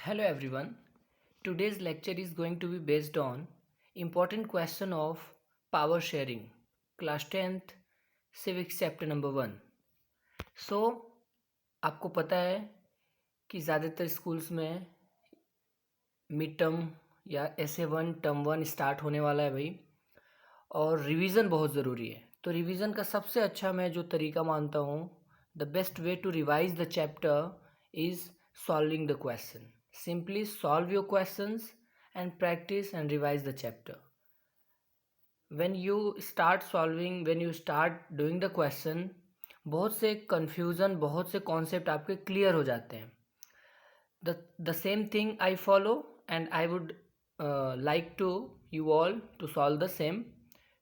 Hello everyone. Today's lecture is going to be based on important question of power sharing, class 10th, civics chapter number 1. So आपको पता है कि ज़्यादातर schools में mid term या SA1 term 1 start होने वाला है भाई, और रिवीजन बहुत ज़रूरी है। तो रिवीजन का सबसे अच्छा मैं जो तरीका मानता हूँ, the best way to revise the chapter is solving the question. Simply solve your questions and practice and revise the chapter. When you start solving, when you start doing the question, बहुत से confusion, बहुत से concept आपके clear हो जाते हैं. The same thing I follow, and I would like to you all to solve the same,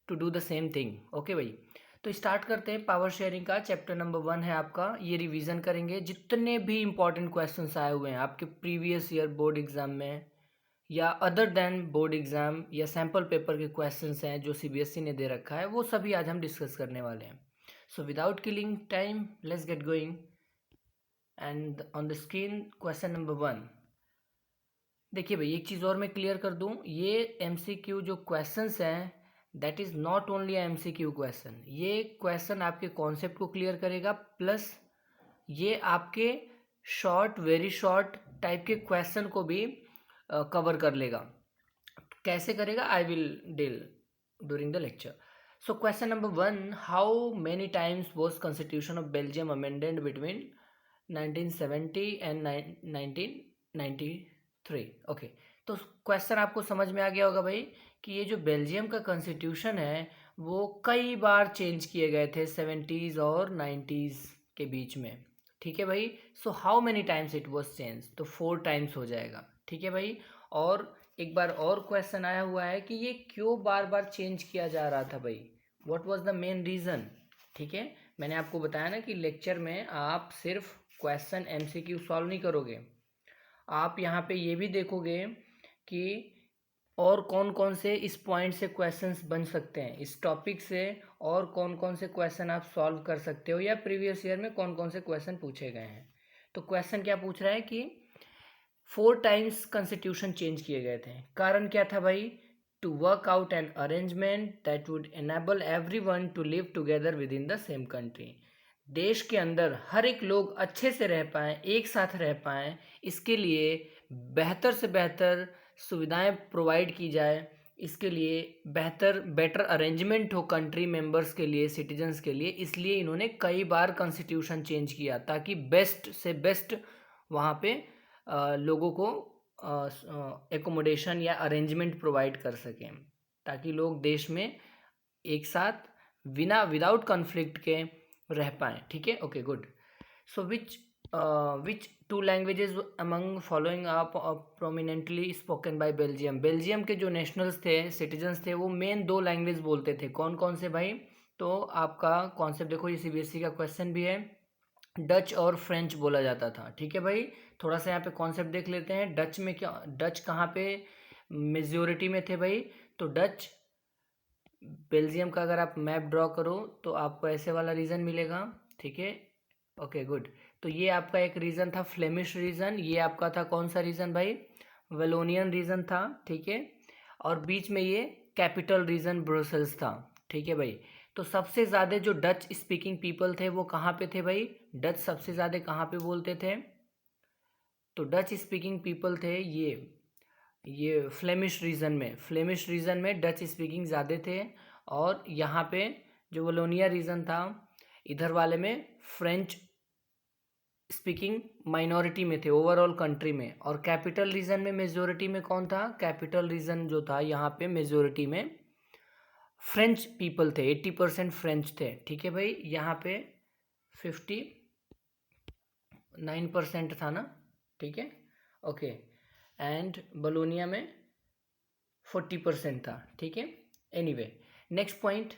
to do the same thing. Okay भाई, तो स्टार्ट करते हैं पावर शेयरिंग का. चैप्टर नंबर 1 है आपका. ये रिवीजन करेंगे जितने भी इंपॉर्टेंट क्वेश्चंस आए हुए हैं आपके प्रीवियस ईयर बोर्ड एग्जाम में या अदर देन बोर्ड एग्जाम या सैम्पल पेपर के क्वेश्चंस हैं जो CBSE ने दे रखा है, वो सभी आज हम डिस्कस करने वाले हैं. So without killing time, let's get going. And on the screen question number 1. देखिए भाई, एक चीज़ और मैं क्लियर कर दूं, ये MCQ जो क्वेश्चंस हैं that is not only MCQ question. ये क्वेश्चन आपके कॉन्सेप्ट को क्लियर करेगा, प्लस ये आपके शॉर्ट, वेरी शॉर्ट टाइप के क्वेश्चन को भी कवर कर लेगा. कैसे करेगा, I will deal during the lecture. So question number 1, how many times was constitution of Belgium amended between 1970 and 1993. Okay, तो क्वेश्चन आपको समझ में आ गया होगा भाई कि ये जो बेल्जियम का कॉन्स्टिट्यूशन है वो कई बार चेंज किए गए थे 70s और 90s के बीच में. ठीक है भाई. So how many times it was change, तो 4 टाइम्स हो जाएगा. ठीक है भाई. और एक बार और क्वेश्चन आया हुआ है कि ये क्यों बार बार चेंज किया जा रहा था भाई, what was the main reason. ठीक है, मैंने आपको बताया ना कि लेक्चर में आप सिर्फ क्वेश्चन MCQ सॉल्व नहीं करोगे, आप यहाँ पे ये भी देखोगे कि और कौन कौन से इस पॉइंट से क्वेश्चंस बन सकते हैं, इस टॉपिक से और कौन कौन से क्वेश्चन आप सॉल्व कर सकते हो, या प्रीवियस ईयर में कौन कौन से क्वेश्चन पूछे गए हैं. तो क्वेश्चन क्या पूछ रहा है कि 4 टाइम्स कॉन्स्टिट्यूशन चेंज किए गए थे. कारण क्या था भाई, to work out an arrangement that would enable everyone to live together within the same country. देश के अंदर हर एक लोग अच्छे से रह पाएँ, एक साथ रह पाएँ, इसके लिए बेहतर से बेहतर सुविधाएं प्रोवाइड की जाए, इसके लिए बेटर अरेंजमेंट हो कंट्री मेंबर्स के लिए, सिटीजन्स के लिए. इसलिए इन्होंने कई बार कॉन्स्टिट्यूशन चेंज किया ताकि बेस्ट से बेस्ट वहाँ पे लोगों को एकोमोडेशन या अरेंजमेंट प्रोवाइड कर सकें, ताकि लोग देश में एक साथ विदाउट कॉन्फ्लिक्ट के रह पाएँ. ठीक है, ओके गुड. सो विच 2 लैंग्वेजेस अमंग फॉलोइंग आप prominently spoken by Belgium. Belgium के जो नेशनल्स थे, सिटीजन्स थे, वो मेन 2 लैंग्वेज बोलते थे. कौन कौन से भाई, तो आपका कॉन्सेप्ट देखो, ये CBSE का क्वेश्चन भी है. डच और फ्रेंच बोला जाता था. ठीक है भाई, थोड़ा सा यहाँ पे कॉन्सेप्ट देख लेते हैं. डच में क्या, डच कहाँ पे मेजोरिटी में थे भाई, तो डच बेल्जियम का अगर आप मैप ड्रॉ करो तो आपको ऐसे वाला रीजन मिलेगा. ठीक है, ओके गुड. तो ये आपका एक रीजन था फ्लेमिश रीजन, ये आपका था कौन सा रीजन भाई, वेलोनियन रीजन था. ठीक है, और बीच में ये कैपिटल रीजन ब्रुसेल्स था. ठीक है भाई. तो सबसे ज़्यादा जो डच स्पीकिंग पीपल थे वो कहाँ पे थे भाई, डच सबसे ज़्यादा कहाँ पे बोलते थे, तो डच स्पीकिंग पीपल थे ये फ्लेमिश रीजन में डच स्पीकिंग ज़्यादा थे. और यहाँ पे जो वलोनिया रीजन था, इधर वाले में फ्रेंच स्पीकिंग माइनॉरिटी में थे ओवरऑल कंट्री में. और कैपिटल रीजन में मेजोरिटी में कौन था, कैपिटल रीजन जो था यहाँ पे मेजोरिटी में फ्रेंच पीपल थे, 80% फ्रेंच थे. ठीक है भाई, यहाँ पे 59% था ना. ठीक है, ओके. एंड बलोनिया में 40% था. ठीक है, एनीवे नेक्स्ट पॉइंट.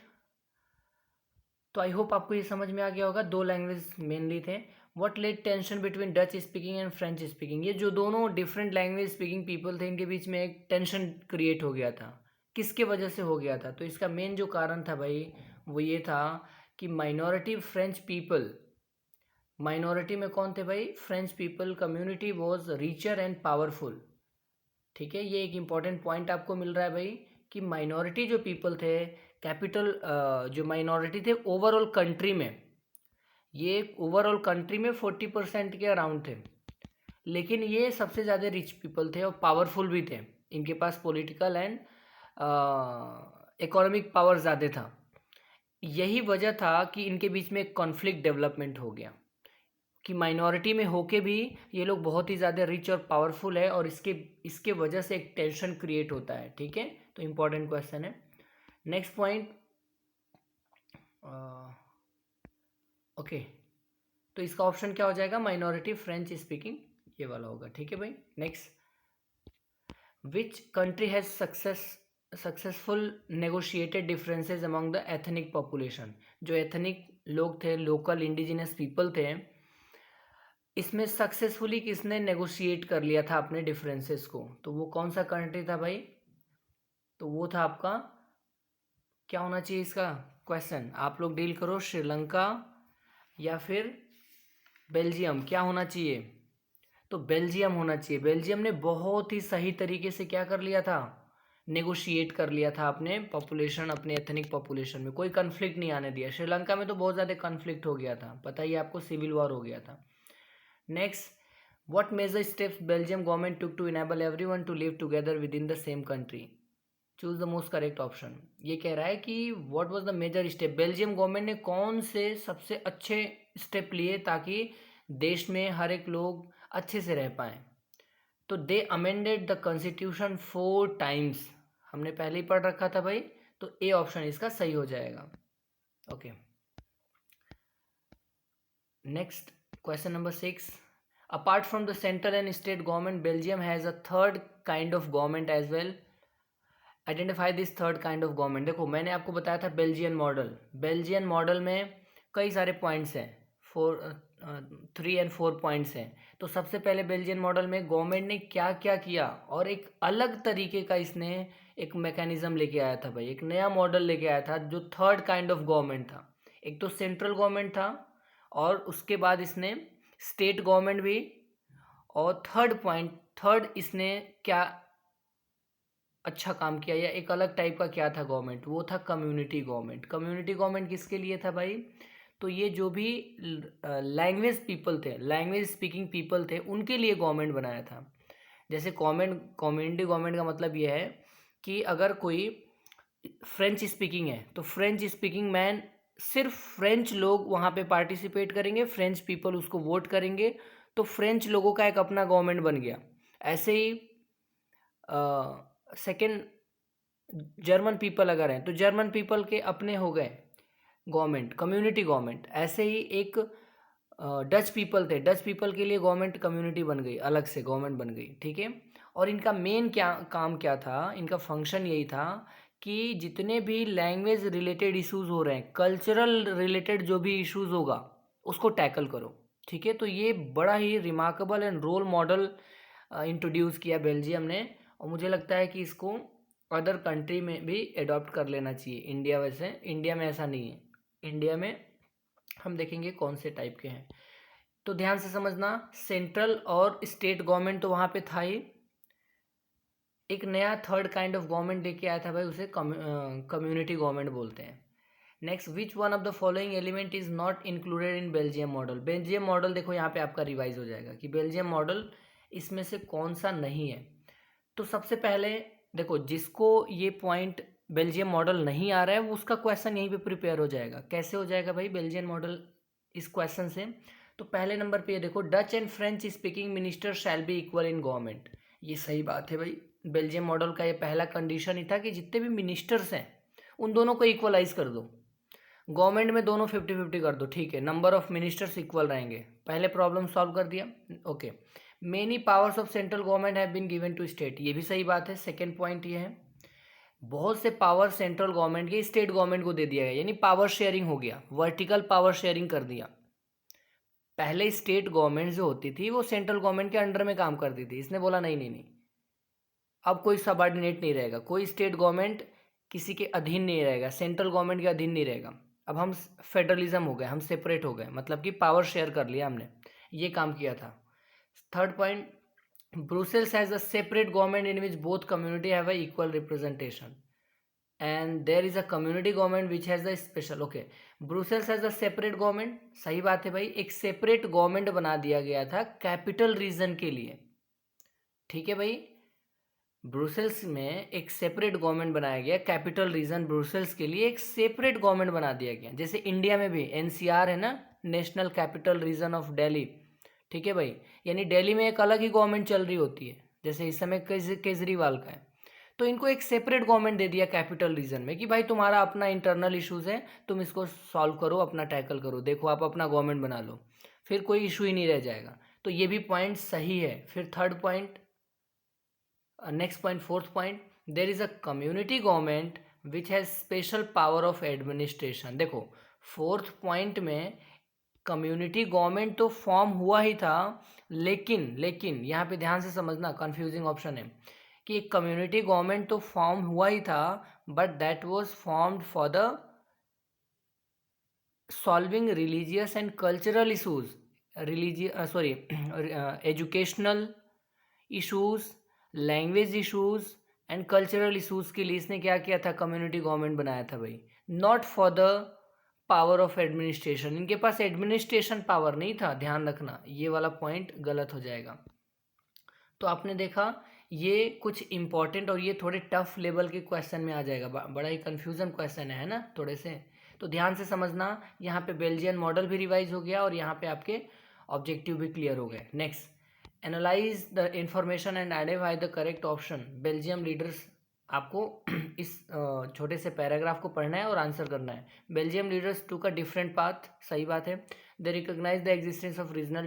तो आई होप आपको ये समझ में आ गया होगा. 2 लैंग्वेज मेनली थे. What led tension between Dutch speaking and French speaking. ये जो दोनों डिफरेंट लैंग्वेज स्पीकिंग पीपल थे, इनके बीच में एक टेंशन क्रिएट हो गया था. किसके वजह से हो गया था, तो इसका मेन जो कारण था भाई वो ये था कि माइनॉरिटी में कौन थे भाई? French people community was richer and powerful. ठीक है, ये एक इम्पॉर्टेंट पॉइंट आपको मिल रहा है भाई कि माइनॉरिटी जो पीपल थे, कैपिटल जो माइनॉरिटी थे ओवरऑल कंट्री में, ये ओवरऑल कंट्री में 40% के अराउंड थे, लेकिन ये सबसे ज़्यादा रिच पीपल थे और पावरफुल भी थे। इनके पास पॉलिटिकल एंड इकोनॉमिक पावर ज़्यादा था। यही वजह था कि इनके बीच में एक कॉन्फ्लिक्ट डेवलपमेंट हो गया कि माइनॉरिटी में होके भी ये लोग बहुत ही ज़्यादा रिच और पावरफुल है, और इसके वजह से एक टेंशन क्रिएट होता है। ठीक है, तो इम्पॉर्टेंट क्वेश्चन है। नेक्स्ट पॉइंट, ओके, तो इसका ऑप्शन क्या हो जाएगा? माइनॉरिटी फ्रेंच स्पीकिंग, ये वाला होगा। ठीक है भाई। Next, which country has successful negotiated differences among the ethnic population? जो एथनिक लोग थे, लोकल इंडिजिनस पीपल थे, इसमें सक्सेसफुली किसने नेगोशिएट कर लिया था अपने डिफरेंसेस को? तो वो कौन सा कंट्री था भाई? तो वो था आपका, क्या होना चाहिए इसका क्वेश्चन? आप लोग डील करो, श्रीलंका या फिर बेल्जियम, क्या होना चाहिए? तो बेल्जियम होना चाहिए। बेल्जियम ने बहुत ही सही तरीके से क्या कर लिया था? नेगोशिएट कर लिया था अपने पॉपुलेशन, अपने एथनिक पॉपुलेशन में कोई कन्फ्लिक्ट नहीं आने दिया। श्रीलंका में तो बहुत ज़्यादा कन्फ्लिक्ट हो गया था, पता ही आपको, सिविल वॉर हो गया था। Next, what major steps Belgium government took to enable everyone to live together within the same country? Choose the most correct option. ये कह रहा है कि what was the major step, Belgium government ने कौन से सबसे अच्छे स्टेप लिए ताकि देश में हर एक लोग अच्छे से रह पाएँ? तो दे अमेंडेड द कॉन्स्टिट्यूशन 4 टाइम्स, हमने पहले ही पढ़ रखा था भाई, तो ए ऑप्शन इसका सही हो जाएगा। Okay, next question number 6, apart from the central and state government Belgium has a third kind of government as well, identify this third kind of government. देखो, मैंने आपको बताया था बेल्जियन मॉडल। बेल्जियन मॉडल में कई सारे पॉइंट्स हैं, 3 और 4 पॉइंट्स हैं। तो सबसे पहले बेल्जियन मॉडल में गवर्नमेंट ने क्या क्या किया, और एक अलग तरीके का इसने एक मैकेनिज्म लेके आया था भाई, एक नया मॉडल लेके आया था जो थर्ड काइंड ऑफ गवर्नमेंट था। एक तो सेंट्रल गवर्नमेंट था, और उसके बाद इसने स्टेट गवर्नमेंट भी, और थर्ड इसने क्या अच्छा काम किया, या एक अलग टाइप का क्या था गवर्नमेंट, वो था कम्युनिटी गवर्नमेंट। कम्युनिटी गवर्नमेंट किसके लिए था भाई? तो ये जो भी लैंग्वेज पीपल थे, लैंग्वेज स्पीकिंग पीपल थे, उनके लिए गवर्नमेंट बनाया था। जैसे कम्युनिटी गवर्नमेंट का मतलब ये है कि अगर कोई फ्रेंच स्पीकिंग है तो फ्रेंच स्पीकिंग मैन, सिर्फ फ्रेंच लोग वहाँ पे पार्टिसिपेट करेंगे, फ्रेंच पीपल उसको वोट करेंगे, तो फ्रेंच लोगों का एक अपना गवर्नमेंट बन गया। ऐसे ही सेकेंड, जर्मन पीपल अगर हैं तो जर्मन पीपल के अपने हो गए गवर्नमेंट, कम्युनिटी गवर्नमेंट। ऐसे ही एक डच पीपल थे, डच पीपल के लिए गवर्नमेंट कम्युनिटी बन गई, अलग से गवर्नमेंट बन गई। ठीक है, और इनका मेन काम क्या था, इनका फंक्शन यही था कि जितने भी लैंग्वेज रिलेटेड इश्यूज हो रहे हैं, कल्चरल रिलेटेड जो भी इश्यूज होगा, उसको टैकल करो। ठीक है, तो ये बड़ा ही remarkable and role model introduce किया बेल्जियम ने, और मुझे लगता है कि इसको अदर कंट्री में भी अडॉप्ट कर लेना चाहिए। इंडिया, वैसे इंडिया में ऐसा नहीं है, इंडिया में हम देखेंगे कौन से टाइप के हैं। तो ध्यान से समझना, सेंट्रल और स्टेट गवर्नमेंट तो वहाँ पे था ही, एक नया थर्ड काइंड ऑफ गवर्नमेंट लेके आया था भाई, उसे कम्युनिटी गवर्नमेंट बोलते हैं। Next, which one of the following element is not included in Belgium model? Belgium model देखो यहाँ पे आपका रिवाइज हो जाएगा कि बेल्जियम मॉडल इसमें से कौन सा नहीं है। तो सबसे पहले देखो, जिसको ये पॉइंट बेल्जियम मॉडल नहीं आ रहा है, वो उसका क्वेश्चन यहीं पे प्रिपेयर हो जाएगा। कैसे हो जाएगा भाई बेल्जियम मॉडल इस क्वेश्चन से? तो पहले नंबर पे ये देखो, Dutch and French speaking minister shall be equal in government. ये सही बात है भाई, बेल्जियम मॉडल का ये पहला कंडीशन ही था कि जितने भी मिनिस्टर्स हैं उन दोनों को इक्वलाइज कर दो, गवर्नमेंट में दोनों 50-50 कर दो। ठीक है, नंबर ऑफ मिनिस्टर्स इक्वल रहेंगे, पहले प्रॉब्लम सॉल्व कर दिया। Okay, many powers of central government have been given to state, ये भी सही बात है। सेकेंड पॉइंट ये है, बहुत से पावर सेंट्रल गवर्नमेंट के स्टेट गवर्नमेंट को दे दिया गया, यानी पावर शेयरिंग हो गया, वर्टिकल पावर शेयरिंग कर दिया। पहले स्टेट गवर्नमेंट जो होती थी वो सेंट्रल गवर्नमेंट के अंडर में काम करती थी, इसने बोला नहीं नहीं नहीं, अब कोई सबऑर्डिनेट नहीं रहेगा, कोई स्टेट गवर्नमेंट किसी के अधीन नहीं रहेगा, सेंट्रल गवर्नमेंट के अधीन नहीं रहेगा। अब हम फेडरलिज्म हो गए, हम सेपरेट हो गए, मतलब कि पावर शेयर कर लिया हमने, ये काम किया था। Third point, Brussels has a separate government in which both community have a equal representation and there is a community government which has a special. Okay, Brussels has a separate government, सही बात है भाई, एक separate government बना दिया गया था capital region के लिए। ठीक है भाई, ब्रुसेल्स में एक सेपरेट गवर्नमेंट बनाया गया कैपिटल रीजन ब्रुसेल्स के लिए, एक सेपरेट गवर्नमेंट बना दिया गया। जैसे इंडिया में भी एनसीआर है ना, national capital region of Delhi. ठीक है भाई, यानी दिल्ली में एक अलग ही गवर्नमेंट चल रही होती है, जैसे इस समय केजरीवाल का है। तो इनको एक सेपरेट गवर्नमेंट दे दिया कैपिटल रीजन में कि भाई तुम्हारा अपना इंटरनल इश्यूज है, तुम इसको सॉल्व करो, अपना टैकल करो, देखो आप अपना गवर्नमेंट बना लो, फिर कोई इशू ही नहीं रह जाएगा। तो ये भी पॉइंट सही है। फिर third point, next point, fourth point, there is a community government which has special power of administration. देखो फोर्थ पॉइंट में कम्युनिटी गवर्नमेंट तो फॉर्म हुआ ही था, लेकिन लेकिन यहाँ पे ध्यान से समझना, कंफ्यूजिंग ऑप्शन है कि एक कम्युनिटी गवर्नमेंट तो फॉर्म हुआ ही था, but that was formed for the solving religious and cultural issues, sorry educational issues, language issues and cultural issues के लिए इसने क्या किया था, कम्युनिटी गवर्नमेंट बनाया था भाई, not for the power of administration. इनके पास एडमिनिस्ट्रेशन पावर नहीं था, ध्यान रखना, ये वाला पॉइंट गलत हो जाएगा। तो आपने देखा ये कुछ इंपॉर्टेंट और ये थोड़े टफ लेवल के क्वेश्चन में आ जाएगा, बड़ा ही कन्फ्यूजन क्वेश्चन है ना थोड़े से, तो ध्यान से समझना। यहाँ पे बेल्जियन मॉडल भी रिवाइज हो गया और यहाँ पे आपके ऑब्जेक्टिव भी क्लियर हो गए। Next, analyse the information and identify the correct option. Belgium leaders, आपको इस छोटे से पैराग्राफ को पढ़ना है और आंसर करना है। बेल्जियम लीडर्स टूक अ डिफरेंट पाथ, सही बात है। They recognise the existence of regional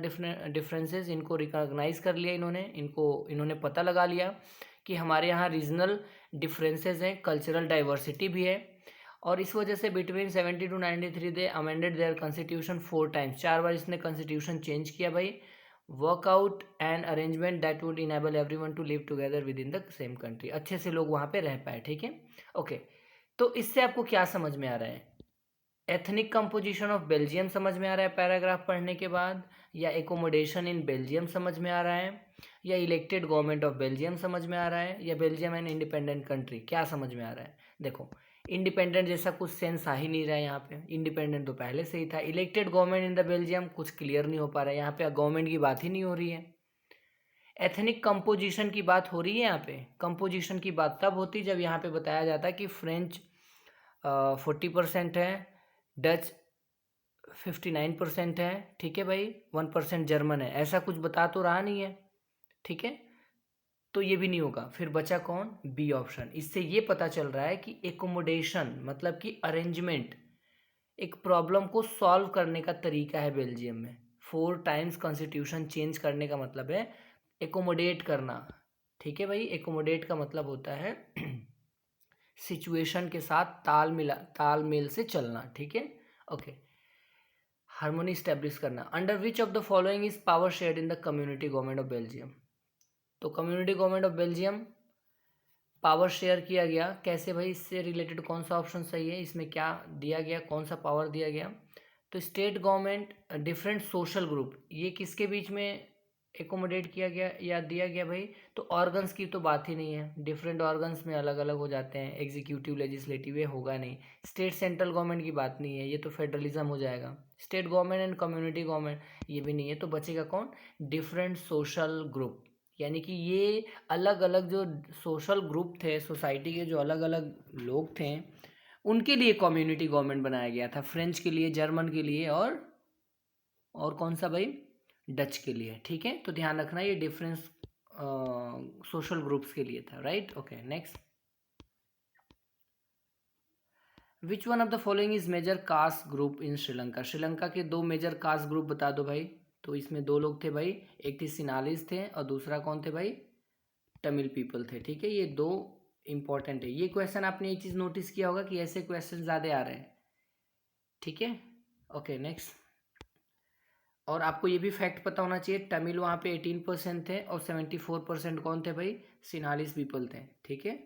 differences, इनको रिकोगनाइज कर लिया इन्होंने, इन्होंने पता लगा लिया कि हमारे यहाँ रीजनल डिफरेंसेस हैं, कल्चरल डाइवर्सिटी भी है, और इस वजह से between 70 to 93 they amended their constitution 4 times, 4 बार इसने कॉन्स्टिट्यूशन चेंज किया भाई। Work out an arrangement that would enable everyone to live together within the same country, अच्छे से लोग वहाँ पे रह पाए। ठीक है, ओके। तो इससे आपको क्या समझ में आ रहा है, एथनिक कंपोजिशन ऑफ बेल्जियम समझ में आ रहा है पैराग्राफ पढ़ने के बाद, या एकोमोडेशन इन बेल्जियम समझ में आ रहा है, या इलेक्टेड गवर्नमेंट ऑफ बेल्जियम समझ में आ रहा है, या बेल्जियम एन इंडिपेंडेंट कंट्री, क्या समझ में आ रहा है? देखो इंडिपेंडेंट जैसा कुछ सेंस आ ही नहीं रहा है यहाँ पे, इंडिपेंडेंट तो पहले से ही था। Elected government in the Belgium, कुछ क्लियर नहीं हो पा रहा है यहाँ पे, गवर्नमेंट की बात ही नहीं हो रही है। एथनिक कंपोजिशन की बात हो रही है यहाँ पे, कंपोजिशन की बात तब होती जब यहाँ पे बताया जाता कि फ्रेंच 40% है, डच 59% है, ठीक है भाई, 1% जर्मन है, ऐसा कुछ बता तो रहा नहीं है। ठीक है, तो ये भी नहीं होगा, फिर बचा कौन, बी ऑप्शन। इससे ये पता चल रहा है कि एकोमोडेशन मतलब कि अरेंजमेंट, एक प्रॉब्लम को सॉल्व करने का तरीका है बेल्जियम में। 4 टाइम्स कॉन्स्टिट्यूशन चेंज करने का मतलब है एकोमोडेट करना। ठीक है भाई, एकोमोडेट का मतलब होता है सिचुएशन के साथ तालमेल से चलना। ठीक है, ओके। हार्मोनी स्टैब्लिश करना। Under which of the following is power shared in the community government of Belgium. तो community government of Belgium power share किया गया कैसे भाई, इससे रिलेटेड कौन सा ऑप्शन सही है, इसमें क्या दिया गया, कौन सा पावर दिया गया? तो state government different social group, ये किसके बीच में एकोमोडेट किया गया या दिया गया भाई? तो ऑर्गन्स की तो बात ही नहीं है, डिफरेंट ऑर्गन्स में अलग अलग हो जाते हैं, एग्जीक्यूटिव लेजिस्लेटिव ये होगा नहीं। स्टेट सेंट्रल गवर्नमेंट की बात नहीं है, ये तो फेडरलिज्म हो जाएगा। State government and community government ये भी नहीं है, तो बचेगा कौन, डिफरेंट सोशल ग्रुप। यानी कि ये अलग अलग जो सोशल ग्रुप थे, सोसाइटी के जो अलग अलग लोग थे, उनके लिए कम्युनिटी गवर्नमेंट बनाया गया था, फ्रेंच के लिए, जर्मन के लिए, और कौन सा भाई, डच के लिए। ठीक है, तो ध्यान रखना ये डिफरेंस सोशल ग्रुप्स के लिए था, right, okay. Next, which one of the following is major caste group in Sri Lanka. Sri Lanka के 2 मेजर कास्ट ग्रुप बता दो भाई। तो इसमें 2 लोग थे भाई, एक थे सिनालिस थे और दूसरा कौन थे भाई, तमिल पीपल थे। ठीक है, ये 2 इंपॉर्टेंट है। ये क्वेश्चन आपने एक चीज़ नोटिस किया होगा कि ऐसे क्वेश्चन ज़्यादा आ रहे हैं। ठीक है, ओके। नेक्स्ट, और आपको ये भी फैक्ट पता होना चाहिए, तमिल वहाँ पे 18% थे और 74% कौन थे भाई, सिनालिस पीपल थे। ठीक है,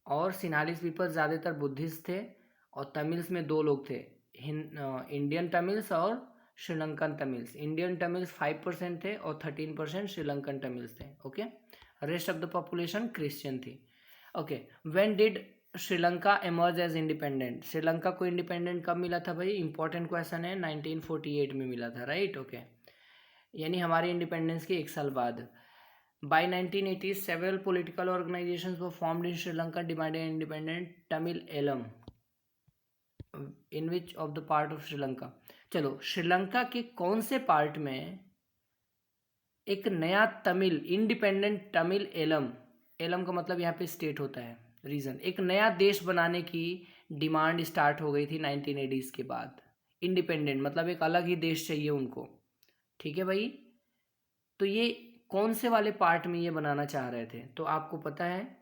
और सिनालिस पीपल ज़्यादातर बुद्धिस्ट थे, और तमिल्स में 2 लोग थे, इंडियन तमिल्स और श्रीलंकन तमिल्स। इंडियन तमिल्स 5% थे और 13% श्रीलंकन तमिल्स थे। Okay, rest of the population Christian थी। Okay, when did Sri Lanka emerge as independent? Sri Lanka को इंडिपेंडेंट कब मिला था भाई? इंपॉर्टेंट क्वेश्चन है, 1948 में मिला था, राइट। ओके, यानी हमारे इंडिपेंडेंस के 1 साल बाद। By 1980s, several political organizations were formed in Sri Lanka demanding independent Tamil Elam. In which of the part of Sri Lanka? चलो, श्रीलंका के कौन से पार्ट में एक नया तमिल, इंडिपेंडेंट तमिल एलम, एलम का मतलब यहाँ पे स्टेट होता है, रीजन, एक नया देश बनाने की डिमांड स्टार्ट हो गई थी 1980s के बाद। इंडिपेंडेंट मतलब एक अलग ही देश चाहिए उनको, ठीक है भाई। तो ये कौन से वाले पार्ट में ये बनाना चाह रहे थे? तो आपको पता है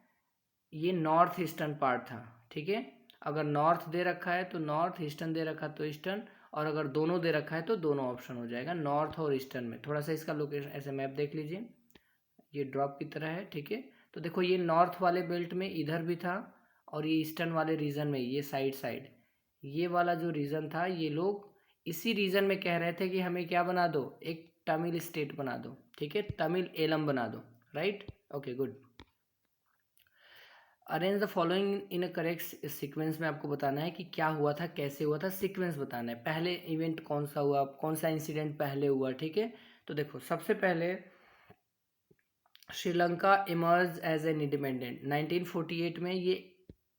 ये नॉर्थ ईस्टर्न पार्ट था, ठीक है। अगर नॉर्थ दे रखा है तो नॉर्थ, ईस्टर्न दे रखा तो ईस्टर्न, और अगर दोनों दे रखा है तो दोनों ऑप्शन हो जाएगा, नॉर्थ और ईस्टर्न में। थोड़ा सा इसका लोकेशन ऐसे मैप देख लीजिए, ये ड्रॉप की तरह है, ठीक है। तो देखो ये नॉर्थ वाले बेल्ट में इधर भी था, और ये ईस्टर्न वाले रीजन में ये साइड ये वाला जो रीजन था, ये लोग इसी रीजन में कह रहे थे कि हमें क्या बना दो, एक तमिल स्टेट बना दो, ठीक है, तमिल एलम बना दो, right. Okay, good. Arrange the following in a correct sequence में आपको बताना है कि क्या हुआ था, कैसे हुआ था, सीक्वेंस बताना है। पहले इवेंट कौन सा हुआ, कौन सा इंसिडेंट पहले हुआ, ठीक है। तो देखो, सबसे पहले Sri Lanka emerge as an independent 1948 में, ये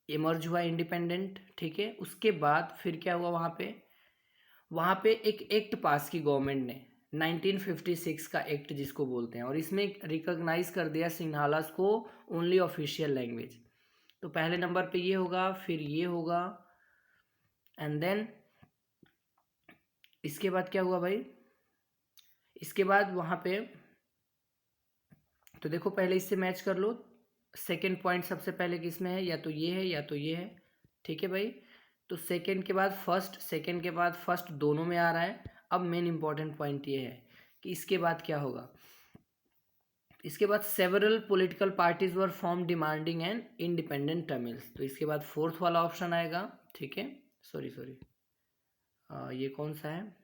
इमर्ज हुआ इंडिपेंडेंट, ठीक है। उसके बाद फिर क्या हुआ, वहाँ पे एक एक्ट पास की गवर्नमेंट ने, 1956 का एक्ट जिसको बोलते हैं, और इसमें रिकॉग्नाइज कर दिया सिन्हालास को ओनली ऑफिशियल लैंग्वेज। तो पहले नंबर पे ये होगा, फिर ये होगा, एंड देन इसके बाद क्या हुआ भाई, इसके बाद वहाँ पे, तो देखो पहले इससे मैच कर लो, सेकेंड पॉइंट सबसे पहले किसमें है, या तो ये है या तो ये है, ठीक है भाई। तो सेकेंड के बाद फर्स्ट, सेकेंड के बाद फर्स्ट, दोनों में आ रहा है। अब मेन इंपॉर्टेंट पॉइंट ये है कि इसके बाद क्या होगा, इसके बाद several political parties were form demanding an independent Tamils. तो इसके बाद फोर्थ वाला ऑप्शन आएगा, ठीक है। सॉरी ये कौन सा है,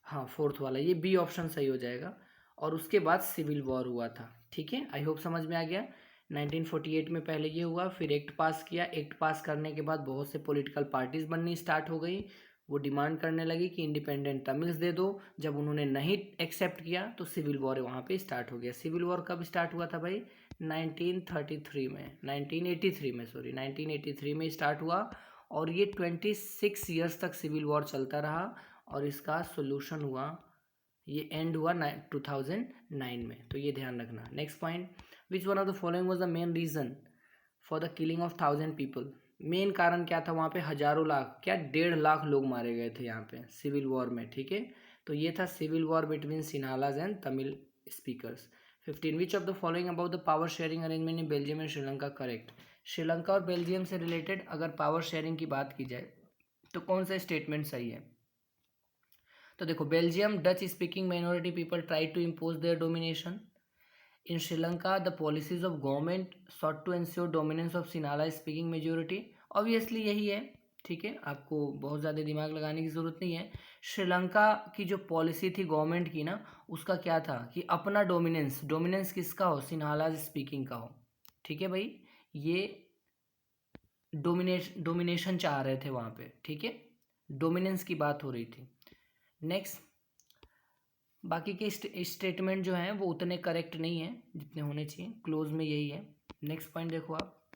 हाँ फोर्थ वाला, ये बी ऑप्शन सही हो जाएगा। और उसके बाद सिविल वॉर हुआ था, ठीक है। आई होप समझ में आ गया। 1948 में पहले ये हुआ, फिर एक्ट पास किया, एक्ट पास करने के बाद बहुत से पॉलिटिकल पार्टीज बननी स्टार्ट हो गई, वो डिमांड करने लगी कि इंडिपेंडेंट तमिल्स दे दो। जब उन्होंने नहीं एक्सेप्ट किया तो सिविल वॉर वहाँ पे स्टार्ट हो गया। सिविल वॉर कब स्टार्ट हुआ था भाई, 1933 में, 1983 में, सॉरी 1983 में स्टार्ट हुआ, और ये 26 ईयर्स तक सिविल वॉर चलता रहा, और इसका सोल्यूशन हुआ, ये एंड हुआ 2009 में। तो ये ध्यान रखना। Next point, which one of the following was the main reason for the killing of 1000 people? Main कारण क्या था वहाँ पे, हजारों लाख, क्या 1.5 लाख लोग मारे गए थे यहाँ पे सिविल वॉर में, ठीक है। तो ये था civil war between Sinhalas and Tamil speakers. 15, which of the following about the power sharing arrangement in Belgium and Sri Lanka correct? Sri Lanka और बेल्जियम से रिलेटेड अगर पावर शेयरिंग की बात की जाए तो कौन सा स्टेटमेंट सही है? तो देखो, Belgium Dutch speaking minority people try to impose their domination in Sri Lanka, the policies of government sought to ensure dominance of Sinhala speaking majority. Obviously यही है, ठीक है, आपको बहुत ज़्यादा दिमाग लगाने की ज़रूरत नहीं है। श्रीलंका की जो पॉलिसी थी गवर्नमेंट की ना, उसका क्या था कि अपना डोमिनेंस, डोमिनेंस किसका हो, सिन्हाला स्पीकिंग का हो, ठीक है भाई। ये डोमिनेशन चाह रहे थे वहाँ पे, ठीक है, डोमिनेंस की बात हो रही थी। नेक्स्ट, बाकी के स्टेटमेंट जो हैं वो उतने करेक्ट नहीं हैं जितने होने चाहिए, क्लोज में यही है। नेक्स्ट पॉइंट देखो आप,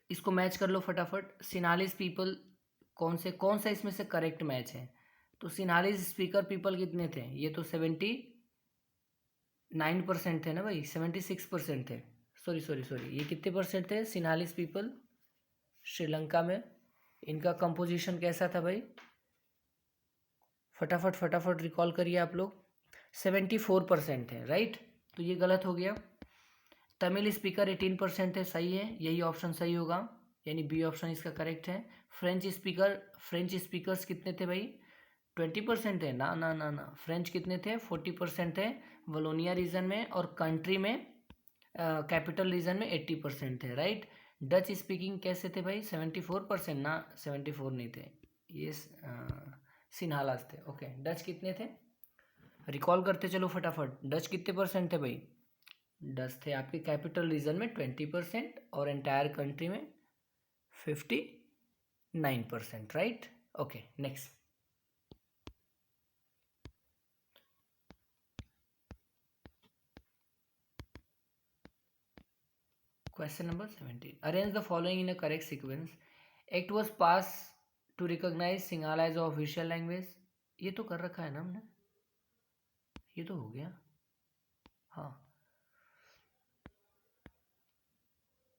इसको मैच कर लो फटाफट। सिन्हालीज पीपल कौन सा इसमें से करेक्ट मैच है? तो सिन्हालीज स्पीकर पीपल कितने थे? ये तो 79% थे ना भाई, 76% थे, सॉरी ये कितने परसेंट थे सिन्हालीज पीपल श्रीलंका में? इनका कंपोजिशन कैसा था भाई, फटाफट रिकॉल करिए आप लोग। 74% है, राइट। तो ये गलत हो गया। तमिल स्पीकर 18% है, सही है, यही ऑप्शन सही होगा, यानी बी ऑप्शन इसका करेक्ट है। फ्रेंच स्पीकर्स कितने थे भाई? 20% है ना ना ना ना, फ्रेंच कितने थे? 40% है वलोनिया रीजन में, और कंट्री में कैपिटल रीजन में 80% है, राइट। डच स्पीकिंग कैसे थे भाई? 74% ना, 74 नहीं थे ये, सिन्हालास थे। ओके, डच कितने थे? रिकॉल करते चलो फटाफट, डच कितने परसेंट थे भाई? डच थे आपके कैपिटल रीजन में 20% और एंटायर कंट्री में 59%, right? Okay, next question number 17। Arrange the following in a correct sequence. Act was pass to recognise Sinhala as official language. ये तो कर रखा है ना हमने, ये तो हो गया। हाँ,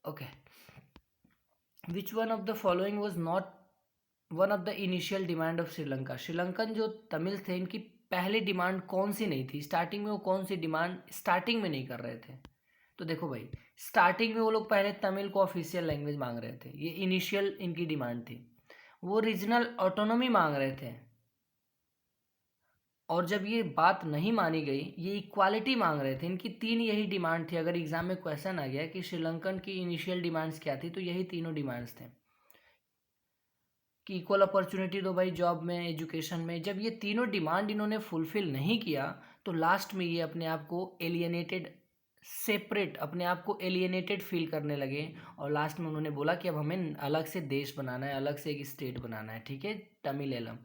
okay. Which one of the following was not one of the initial demand of Sri Lanka. Sri Lankan जो तमिल थे इनकी पहली डिमांड कौन सी नहीं थी? स्टार्टिंग में वो कौन सी डिमांड स्टार्टिंग में नहीं कर रहे थे? तो देखो भाई, स्टार्टिंग में वो लोग पहले तमिल को ऑफिशियल लैंग्वेज मांग रहे थे, ये इनिशियल इनकी डिमांड थी। वो रीजनल ऑटोनॉमी मांग रहे थे, और जब ये बात नहीं मानी गई, ये इक्वालिटी मांग रहे थे। इनकी तीन यही डिमांड थी। अगर एग्जाम में क्वेश्चन आ गया कि श्रीलंकन की इनिशियल डिमांड्स क्या थी, तो यही तीनों डिमांड्स थे कि इक्वल अपॉर्चुनिटी दो भाई, जॉब में, एजुकेशन में। जब ये तीनों डिमांड इन्होंने फुलफिल नहीं किया, तो लास्ट में ये अपने आप को एलियनेटेड, सेपरेट, अपने आप को एलियनेटेड फील करने लगे, और लास्ट में उन्होंने बोला कि अब हमें अलग से देश बनाना है, अलग से एक स्टेट बनाना है, ठीक है, तमिलेलम।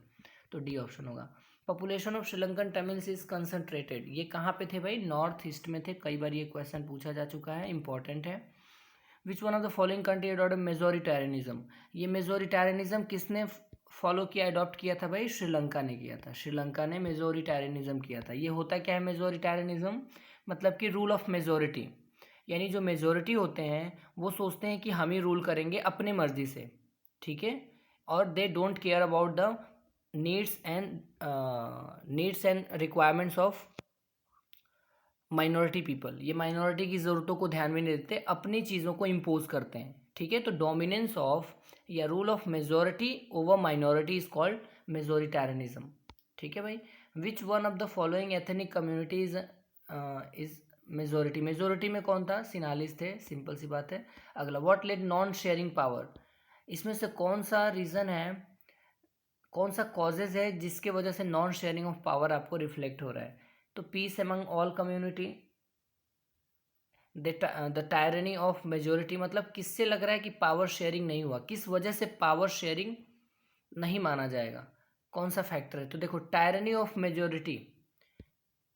तो डी ऑप्शन होगा। Population of Sri Lankan Tamils is concentrated. ये कहाँ पे थे भाई? नॉर्थ ईस्ट में थे। कई बार ये क्वेश्चन पूछा जा चुका है, इंपॉर्टेंट है। विच one of the following country adopt majoritarianism. ये मेजोरिटेरियनिज्म किसने फॉलो किया, अडॉप्ट किया था भाई? श्रीलंका ने किया था। श्रीलंका ने मेजोरिटेरियनिज्म किया था। ये होता क्या है मेजोरिटेरियनिज्म? मतलब कि रूल ऑफ मेजोरिटी, यानी जो मेजोरिटी होते हैं वो सोचते हैं कि हम ही रूल करेंगे अपनी मर्जी से, ठीक है, और they don't care about the needs and requirements of minority people. ये माइनॉरिटी की ज़रूरतों को ध्यान में नहीं देते, अपनी चीज़ों को इम्पोज करते हैं, ठीक है। तो डोमिनेंस ऑफ या rule of majority over minority is called majoritarianism, ठीक है भाई। विच one of the following ethnic communities is majority. Majority में कौन था? सिनालिस थे, सिंपल सी बात है। अगला, what led non sharing power. इसमें से कौन सा रीज़न है, कौन सा कॉजेज है जिसके वजह से नॉन शेयरिंग ऑफ पावर आपको रिफ्लेक्ट हो रहा है? तो peace among all community, the tyranny of majority. मतलब किससे लग रहा है कि पावर शेयरिंग नहीं हुआ, किस वजह से पावर शेयरिंग नहीं माना जाएगा, कौन सा फैक्टर है? तो देखो, टायरनी ऑफ मेजोरिटी,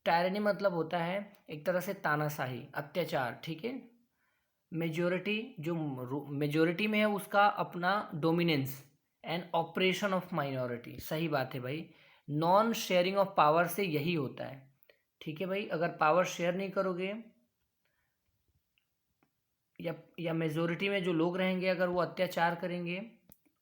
टायरनी मतलब होता है एक तरह से तानाशाही, अत्याचार, ठीक है। मेजोरिटी, जो मेजोरिटी में है उसका अपना dominance and operation of minority. सही बात है भाई, नॉन शेयरिंग ऑफ पावर से यही होता है, ठीक है भाई। अगर पावर शेयर नहीं करोगे या मेजोरिटी में जो लोग रहेंगे अगर वो अत्याचार करेंगे,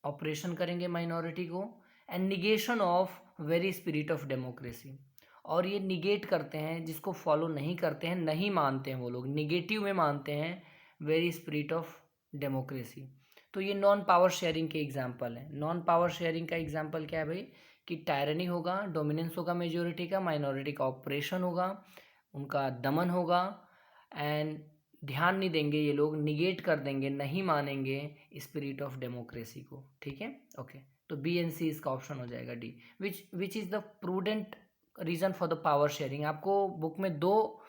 ऑपरेशन करेंगे माइनॉरिटी को, and negation of very spirit of democracy, और ये निगेट करते हैं, जिसको फॉलो नहीं करते हैं, नहीं मानते हैं वो लोग, निगेटिव में मानते हैं वेरी स्पिरिट ऑफ डेमोक्रेसी। तो ये नॉन पावर शेयरिंग के एग्जाम्पल है। नॉन पावर शेयरिंग का एग्जाम्पल क्या है भाई? कि टायरनी होगा, डोमिनेंस होगा मेजोरिटी का, माइनॉरिटी का ऑपरेशन होगा, उनका दमन होगा, एंड ध्यान नहीं देंगे ये लोग, निगेट कर देंगे, नहीं मानेंगे स्पिरिट ऑफ डेमोक्रेसी को, ठीक है। ओके, तो बी एंड सी इसका ऑप्शन हो जाएगा D. Which is the prudent reason for the power sharing. आपको बुक में दो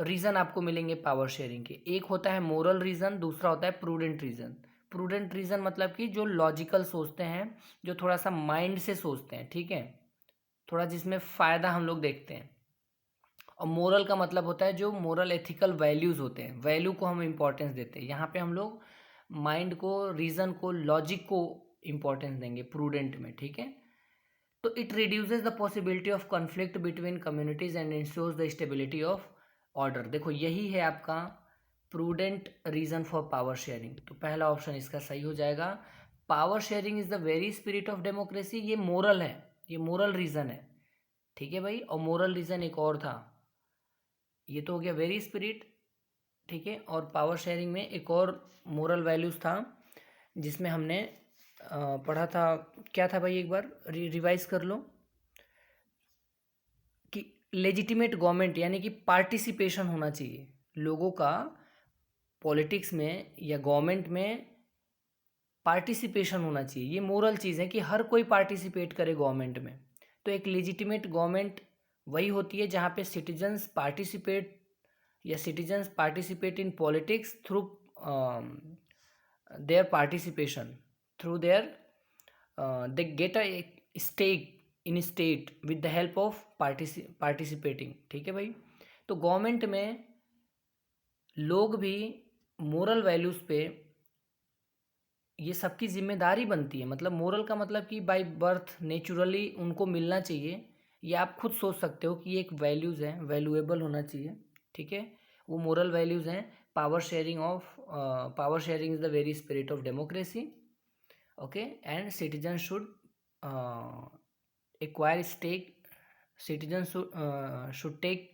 रीज़न आपको मिलेंगे पावर शेयरिंग के, एक होता है मोरल रीज़न, दूसरा होता है प्रूडेंट रीज़न। प्रूडेंट रीज़न मतलब कि जो लॉजिकल सोचते हैं, जो थोड़ा सा माइंड से सोचते हैं, ठीक है, थोड़ा जिसमें फ़ायदा हम लोग देखते हैं। और मोरल का मतलब होता है जो मोरल एथिकल वैल्यूज़ होते हैं, वैल्यू को हम इम्पोर्टेंस देते हैं। यहाँ पे हम लोग माइंड को, रीज़न को, लॉजिक को इम्पोर्टेंस देंगे प्रूडेंट में, ठीक है। तो it reduces the possibility of conflict between communities and ensures the stability of order. देखो, यही है आपका prudent reason for power sharing. तो पहला ऑप्शन इसका सही हो जाएगा। Power sharing is the very spirit of democracy. ये मोरल है, ये मोरल रीज़न है, ठीक है भाई। और मोरल रीज़न एक और था, ये तो हो गया वेरी स्पिरिट, ठीक है। और पावर शेयरिंग में एक और मोरल वैल्यूज़ था जिसमें हमने पढ़ा था, क्या था भाई? एक बार रिवाइज कर लो कि लेजिटिमेट गवर्नमेंट, यानी कि पार्टिसिपेशन होना चाहिए लोगों का, पॉलिटिक्स में या गवर्नमेंट में पार्टिसिपेशन होना चाहिए। ये मोरल चीज़ है कि हर कोई पार्टिसिपेट करे गवर्नमेंट में। तो एक लेजिटिमेट गवर्नमेंट वही होती है जहाँ पे citizens participate in politics through their participation, through their they get a stake in state with the help of participating. ठीक है भाई। तो गवर्नमेंट में लोग भी मोरल वैल्यूज़ पे ये सबकी जिम्मेदारी बनती है। मतलब मोरल का मतलब कि बाय बर्थ नेचुरली उनको मिलना चाहिए। ये आप खुद सोच सकते हो कि ये एक वैल्यूज़ हैं, वैल्यूएबल होना चाहिए। ठीक है। वो मोरल वैल्यूज़ हैं power sharing is the very spirit of democracy. Okay. And citizen should acquire stake, citizen should take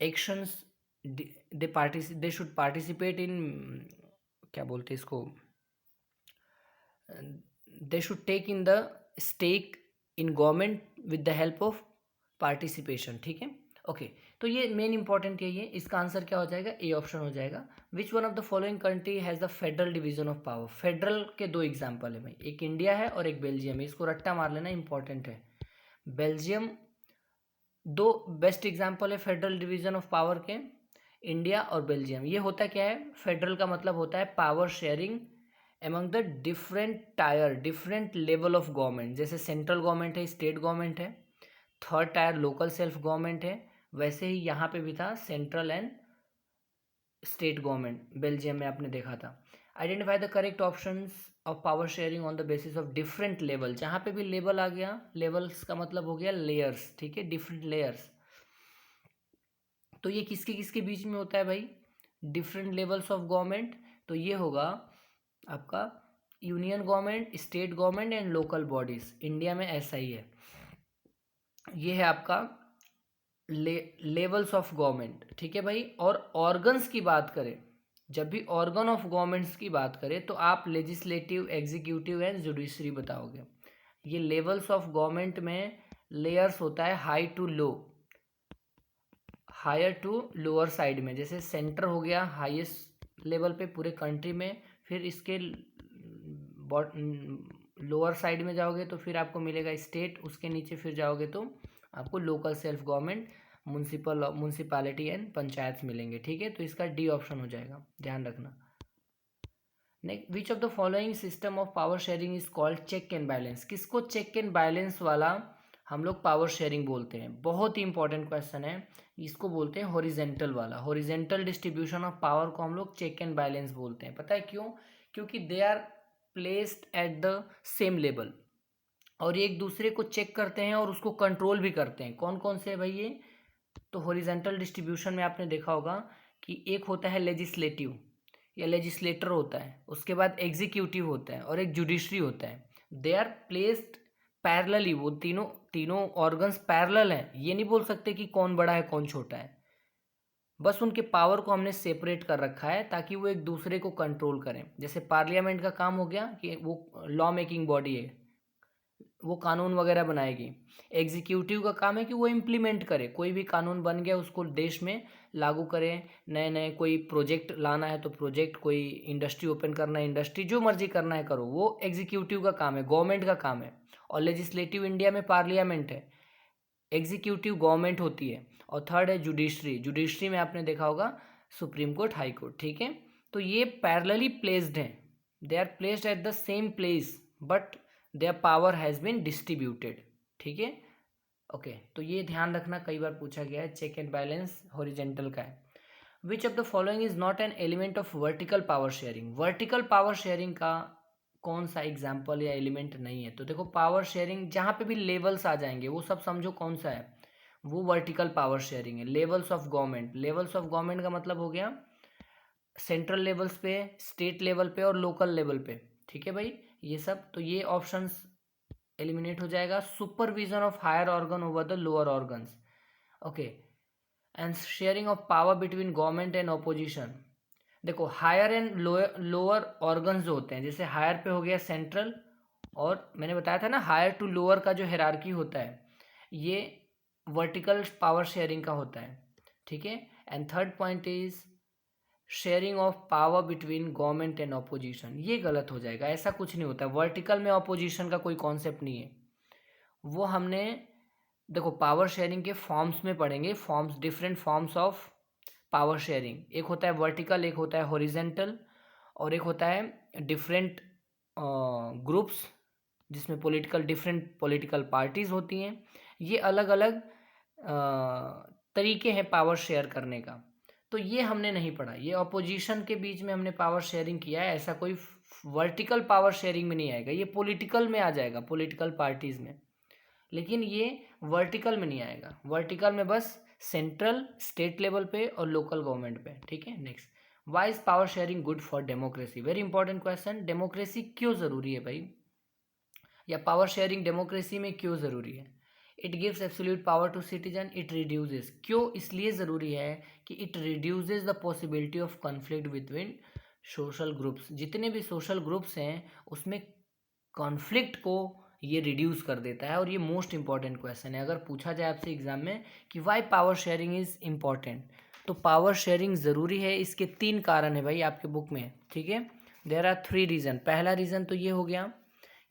actions, they should participate in, क्या बोलते हैं इसको, they should take in the stake in government with the help of participation. ठीक है। Okay. तो ये main important यही है। इसका आंसर क्या हो जाएगा? ए ऑप्शन हो जाएगा। विच one of the following country has the federal division of power? Federal के दो एग्जाम्पल है भाई, एक इंडिया है और एक बेल्जियम है। इसको रट्टा मार लेना, इंपॉर्टेंट है। बेल्जियम, दो बेस्ट एग्जाम्पल है फेडरल डिवीजन ऑफ पावर के, इंडिया और बेल्जियम। ये होता क्या है? फेडरल का मतलब होता है power sharing among the different level of government. जैसे सेंट्रल गवर्नमेंट है, स्टेट गवर्नमेंट है, third tier local self government है, वैसे ही यहाँ पे भी था central and state government. Belgium में आपने देखा था। Identify the correct options of power sharing on the basis of different level. जहाँ पे भी लेवल आ गया, लेवल्स का मतलब हो गया लेयर्स। ठीक है, डिफरेंट लेयर्स। तो ये किसके किसके बीच में होता है भाई? Different levels of government. तो ये होगा आपका union government, state government and local bodies. India में ऐसा ही है। ये है आपका लेवल्स ऑफ गवर्नमेंट। ठीक है भाई। और ऑर्गन्स की बात करें, जब भी ऑर्गन ऑफ गवर्नमेंट्स की बात करें तो आप लेजिस्लेटिव, एग्जीक्यूटिव एंड जुडिशरी बताओगे। ये लेवल्स ऑफ गवर्नमेंट में लेयर्स होता है high to low, higher to lower side में। जैसे सेंटर हो गया हाईएस्ट लेवल पे पूरे कंट्री में, फिर इसके लोअर साइड में जाओगे तो फिर आपको मिलेगा स्टेट, उसके नीचे फिर जाओगे तो आपको local self government, municipality and panchayat मिलेंगे। ठीक है। तो इसका डी ऑप्शन हो जाएगा, ध्यान रखना। Next, which of the following system of power sharing is called check and balance? किसको चेक एंड बैलेंस वाला हम लोग पावर शेयरिंग बोलते हैं? बहुत ही इंपॉर्टेंट क्वेश्चन है। इसको बोलते हैं हॉरिजेंटल वाला। हॉरिजेंटल डिस्ट्रीब्यूशन ऑफ पावर को हम लोग चेक एंड बैलेंस बोलते हैं। पता है क्यों? क्योंकि they are placed at the same level और ये एक दूसरे को चेक करते हैं और उसको कंट्रोल भी करते हैं। कौन कौन से है भाई ये? तो हॉरिजेंटल डिस्ट्रीब्यूशन में आपने देखा होगा कि एक होता है लेजिस्लेटिव या लेजिस्लेटर होता है, उसके बाद एग्जीक्यूटिव होता है और एक जुडिशरी होता है। They are placed parallelly. वो तीनों ऑर्गन्स पैरेलल हैं। ये नहीं बोल सकते कि कौन बड़ा है कौन छोटा है। बस उनके पावर को हमने सेपरेट कर रखा है ताकि वो एक दूसरे को कंट्रोल करें। जैसे पार्लियामेंट का काम हो गया कि वो लॉ मेकिंग बॉडी है, वो कानून वगैरह बनाएगी। एग्जीक्यूटिव का काम है कि वो इम्प्लीमेंट करे। कोई भी कानून बन गया उसको देश में लागू करें। नए नए कोई प्रोजेक्ट लाना है तो प्रोजेक्ट, कोई इंडस्ट्री ओपन करना है इंडस्ट्री, जो मर्जी करना है करो। वो एग्जीक्यूटिव का काम है, गवर्नमेंट का काम है। और लेजिस्लेटिव इंडिया में पार्लियामेंट है, एग्जीक्यूटिव गवर्नमेंट होती है। और थर्ड है जुडिशरी। जुडिशरी में आपने देखा होगा सुप्रीम कोर्ट, हाई कोर्ट। ठीक है। तो ये पैरेलली प्लेस्ड हैं, they are placed at the same place but their power has been distributed. ठीक है। ओके। तो ये ध्यान रखना, कई बार पूछा गया है। चेक एंड बैलेंस हॉरिजेंटल का है। विच of the following is not an element of vertical power sharing? Vertical power sharing का कौन सा एग्जाम्पल या एलिमेंट नहीं है? तो देखो, पावर शेयरिंग जहाँ पे भी लेवल्स आ जाएंगे वो सब समझो कौन सा है, वो वर्टिकल पावर शेयरिंग है। Levels of government, levels of government का मतलब हो गया सेंट्रल लेवल्स पे, स्टेट लेवल पे और लोकल लेवल पे। ठीक है भाई। ये सब, तो ये ऑप्शंस एलिमिनेट हो जाएगा। Supervision of higher organ over the lower organs. Okay. And sharing of power between government and opposition. देखो, हायर एंड लोअर ऑर्गन्स जो होते हैं, जैसे हायर पे हो गया सेंट्रल, और मैंने बताया था ना हायर टू लोअर का जो हायरार्की होता है ये वर्टिकल पावर शेयरिंग का होता है। ठीक है। And third point is sharing of power between government and opposition, ये गलत हो जाएगा। ऐसा कुछ नहीं होता, वर्टिकल में ऑपोजिशन का कोई कॉन्सेप्ट नहीं है। वो हमने देखो पावर शेयरिंग के फॉर्म्स में पढ़ेंगे, forms, different forms of power sharing. एक होता है वर्टिकल, एक होता है हॉरिजेंटल, और एक होता है डिफरेंट ग्रुप्स जिसमें डिफरेंट पॉलिटिकल पार्टीज होती हैं। ये अलग अलग तरीके हैं पावर शेयर करने का। तो ये हमने नहीं पढ़ा, ये ऑपोजिशन के बीच में हमने पावर शेयरिंग किया है। ऐसा कोई वर्टिकल पावर शेयरिंग में नहीं आएगा, ये पॉलिटिकल में आ जाएगा, पॉलिटिकल पार्टीज में, लेकिन ये वर्टिकल में नहीं आएगा। वर्टिकल में बस सेंट्रल, स्टेट लेवल पे और लोकल गवर्नमेंट पे। ठीक है, next, why is power sharing good for democracy? Very important question. Democracy क्यों ज़रूरी है भाई, या पावर शेयरिंग डेमोक्रेसी में क्यों ज़रूरी है? It gives absolute power to citizen, it reduces. क्यों इसलिए ज़रूरी है कि it reduces the possibility of conflict between social groups. जितने भी सोशल ग्रुप्स हैं उसमें कॉन्फ्लिक्ट को ये रिड्यूस कर देता है। और ये मोस्ट इंपॉर्टेंट क्वेश्चन है, अगर पूछा जाए आपसे एग्जाम में कि why power sharing is important, तो पावर शेयरिंग ज़रूरी है, इसके 3 कारण है भाई आपके बुक में। ठीक है, देयर आर 3 रीज़न। पहला रीज़न तो ये हो गया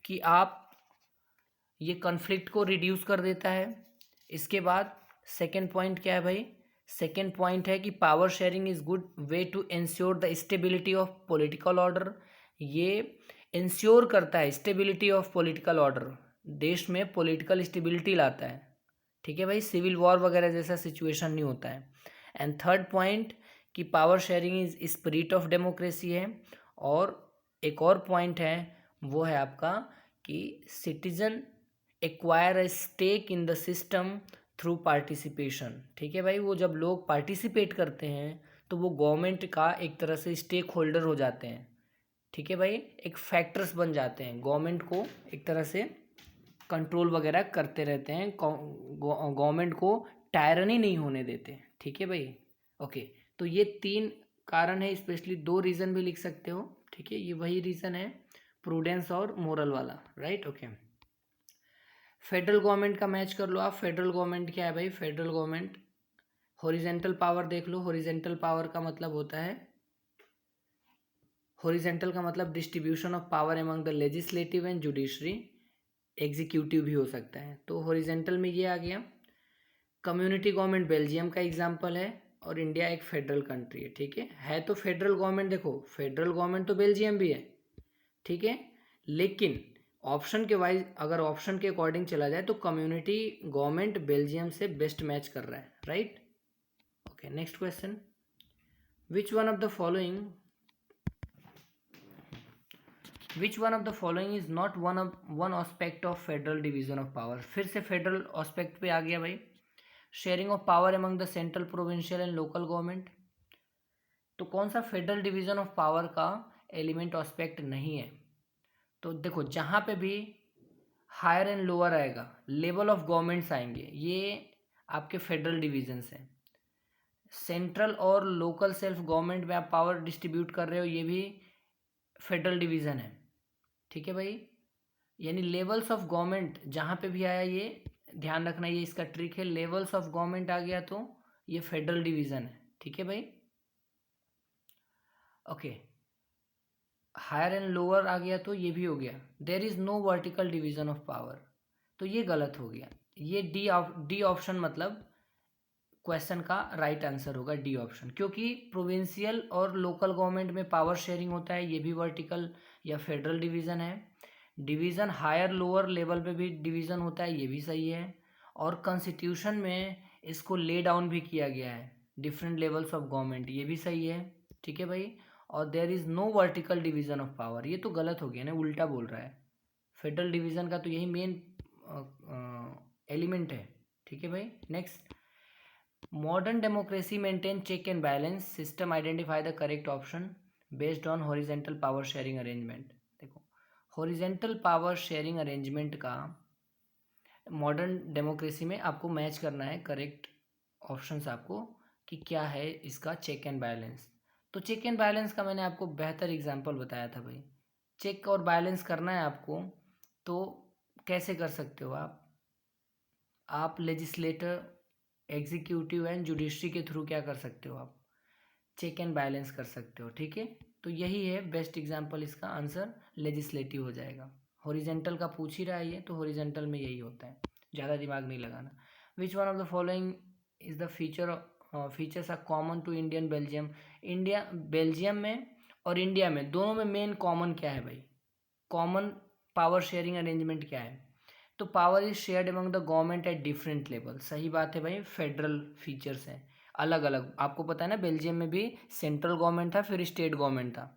कि आप ये कॉन्फ्लिक्ट को रिड्यूस कर देता है। इसके बाद सेकेंड पॉइंट क्या है भाई? सेकेंड पॉइंट है कि power sharing is good way to ensure the stability of political order. ये इंश्योर करता है स्टेबिलिटी ऑफ पॉलिटिकल ऑर्डर, देश में पॉलिटिकल स्टेबिलिटी लाता है। ठीक है भाई, सिविल वॉर वगैरह जैसा सिचुएशन नहीं होता है। एंड थर्ड पॉइंट कि power sharing is spirit of democracy है। और एक और पॉइंट है, वो है आपका कि citizen acquire a stake in the system through participation. ठीक है भाई, वो जब लोग पार्टिसिपेट करते हैं तो वो गवर्नमेंट का एक तरह से स्टेक होल्डर हो जाते हैं। ठीक है भाई, एक फैक्टर्स बन जाते हैं, गवर्नमेंट को एक तरह से कंट्रोल वगैरह करते रहते हैं, गवर्नमेंट को टायरनी नहीं होने देते। ठीक है भाई, ओके। तो ये 3 कारण है, स्पेशली 2 रीज़न भी लिख सकते हो। ठीक है, ये वही रीज़न है, प्रूडेंस और मोरल वाला, राइट, ओके। फेडरल गवर्नमेंट का मैच कर लो आप। फेडरल गवर्नमेंट क्या है भाई? फेडरल गवर्नमेंट हॉरिजेंटल पावर देख लो। हॉरिजेंटल पावर का मतलब होता है, हॉरिजेंटल का मतलब distribution of power among the legislative and judiciary, executive भी हो सकता है। तो हॉरिजेंटल में ये आ गया। कम्युनिटी गवर्नमेंट बेल्जियम का एग्जाम्पल है, और इंडिया एक फेडरल कंट्री है। ठीक है तो फेडरल गवर्नमेंट, देखो फेडरल गवर्नमेंट तो बेल्जियम भी है, ठीक है, लेकिन ऑप्शन के वाइज अगर ऑप्शन के अकॉर्डिंग चला जाए तो कम्युनिटी गवर्नमेंट बेल्जियम से बेस्ट मैच कर रहा है, right, okay. Next question, which one of the following is not one aspect of federal division of power? फिर से फेडरल एस्पेक्ट पे आ गया भाई। Sharing of power among the central, provincial and local government. तो कौन सा फेडरल डिवीजन ऑफ पावर का element aspect नहीं है? तो देखो जहाँ पे भी हायर एंड लोअर आएगा, लेवल ऑफ गवर्नमेंट्स आएंगे, ये आपके फेडरल डिवीजन्स हैं। सेंट्रल और लोकल सेल्फ गवर्नमेंट में आप पावर डिस्ट्रीब्यूट कर रहे हो, ये भी फेडरल डिवीज़न है। ठीक है भाई, यानी लेवल्स ऑफ गवर्नमेंट जहाँ पे भी आया, ये ध्यान रखना, ये इसका ट्रिक है। लेवल्स ऑफ गवर्नमेंट आ गया तो ये फेडरल डिवीज़न है। ठीक है भाई, ओके। हायर एंड लोअर आ गया तो ये भी हो गया। There is no vertical division of power, तो ये गलत हो गया। ये डी ऑप्शन मतलब क्वेश्चन का राइट आंसर होगा, डी ऑप्शन, क्योंकि प्रोविंशियल और लोकल गवर्नमेंट में पावर शेयरिंग होता है, ये भी वर्टिकल या फेडरल डिवीज़न है। डिवीज़न हायर लोअर लेवल पे भी डिवीज़न होता है, ये भी सही है। और कॉन्स्टिट्यूशन में इसको ले डाउन भी किया गया है, डिफरेंट लेवल्स ऑफ गवर्नमेंट, ये भी सही है। ठीक है भाई, और there is no vertical division of power, ये तो गलत हो गया ना, उल्टा बोल रहा है। फेडरल डिवीज़न का तो यही मेन एलिमेंट है। ठीक है भाई, next, modern democracy maintain check and balance system, identify the correct option based on horizontal power sharing arrangement. देखो हॉरिजेंटल पावर शेयरिंग अरेंजमेंट का मॉडर्न डेमोक्रेसी में आपको मैच करना है करेक्ट ऑप्शंस आपको, कि क्या है इसका चेक एंड बैलेंस। तो चेक एंड बैलेंस का मैंने आपको बेहतर एग्जांपल बताया था भाई। चेक और बैलेंस करना है आपको, तो कैसे कर सकते हो आप लेजिस्लेटर, एग्जीक्यूटिव एंड जुडिशरी के थ्रू क्या कर सकते हो आप, चेक एंड बैलेंस कर सकते हो, ठीक है। तो यही है बेस्ट एग्जांपल, इसका आंसर लेजिस्लेटिव हो जाएगा। हॉरिजेंटल का पूछ ही रहा है ये, तो हॉरिजेंटल में यही होता है, ज़्यादा दिमाग नहीं लगाना। Which one of the following is the features are common to Indian Belgium. India Belgium में और इंडिया में दोनों में मेन कॉमन क्या है भाई? कॉमन पावर शेयरिंग अरेंजमेंट क्या है? तो power is shared among the government at different level. सही बात है भाई, फेडरल फीचर्स हैं अलग अलग। आपको पता है ना, बेल्जियम में भी सेंट्रल गवर्नमेंट था, फिर स्टेट गवर्नमेंट था,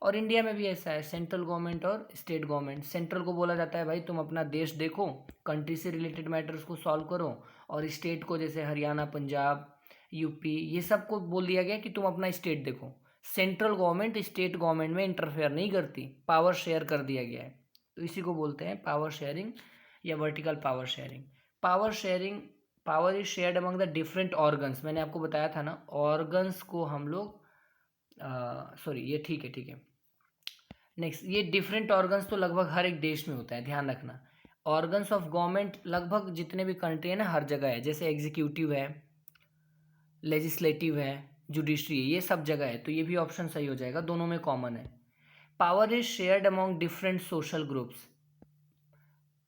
और इंडिया में भी ऐसा है, सेंट्रल गवर्नमेंट और स्टेट गवर्नमेंट। सेंट्रल को बोला जाता है भाई तुम अपना देश देखो, कंट्री से रिलेटेड मैटर्स को सॉल्व करो, और स्टेट को जैसे हरियाणा, पंजाब, यूपी, ये सब को बोल दिया गया कि तुम अपना स्टेट देखो। सेंट्रल गवर्नमेंट स्टेट गवर्नमेंट में इंटरफेयर नहीं करती, पावर शेयर कर दिया गया है। तो इसी को बोलते हैं पावर शेयरिंग या vertical power sharing. Power sharing, power is shared among the different organs. मैंने आपको बताया था ना, ऑर्गन्स को हम लोग सॉरी ये ठीक है। नेक्स्ट, ये डिफरेंट ऑर्गन्स तो लगभग हर एक देश में होता है, ध्यान रखना। ऑर्गन्स ऑफ गवर्नमेंट लगभग जितने भी कंट्री है ना, हर जगह है, जैसे एग्जीक्यूटिव है, लेजिस्लेटिव है, जुडिशरी है, ये सब जगह है, तो ये भी ऑप्शन सही हो जाएगा, दोनों में कॉमन है। Power is shared among different social groups.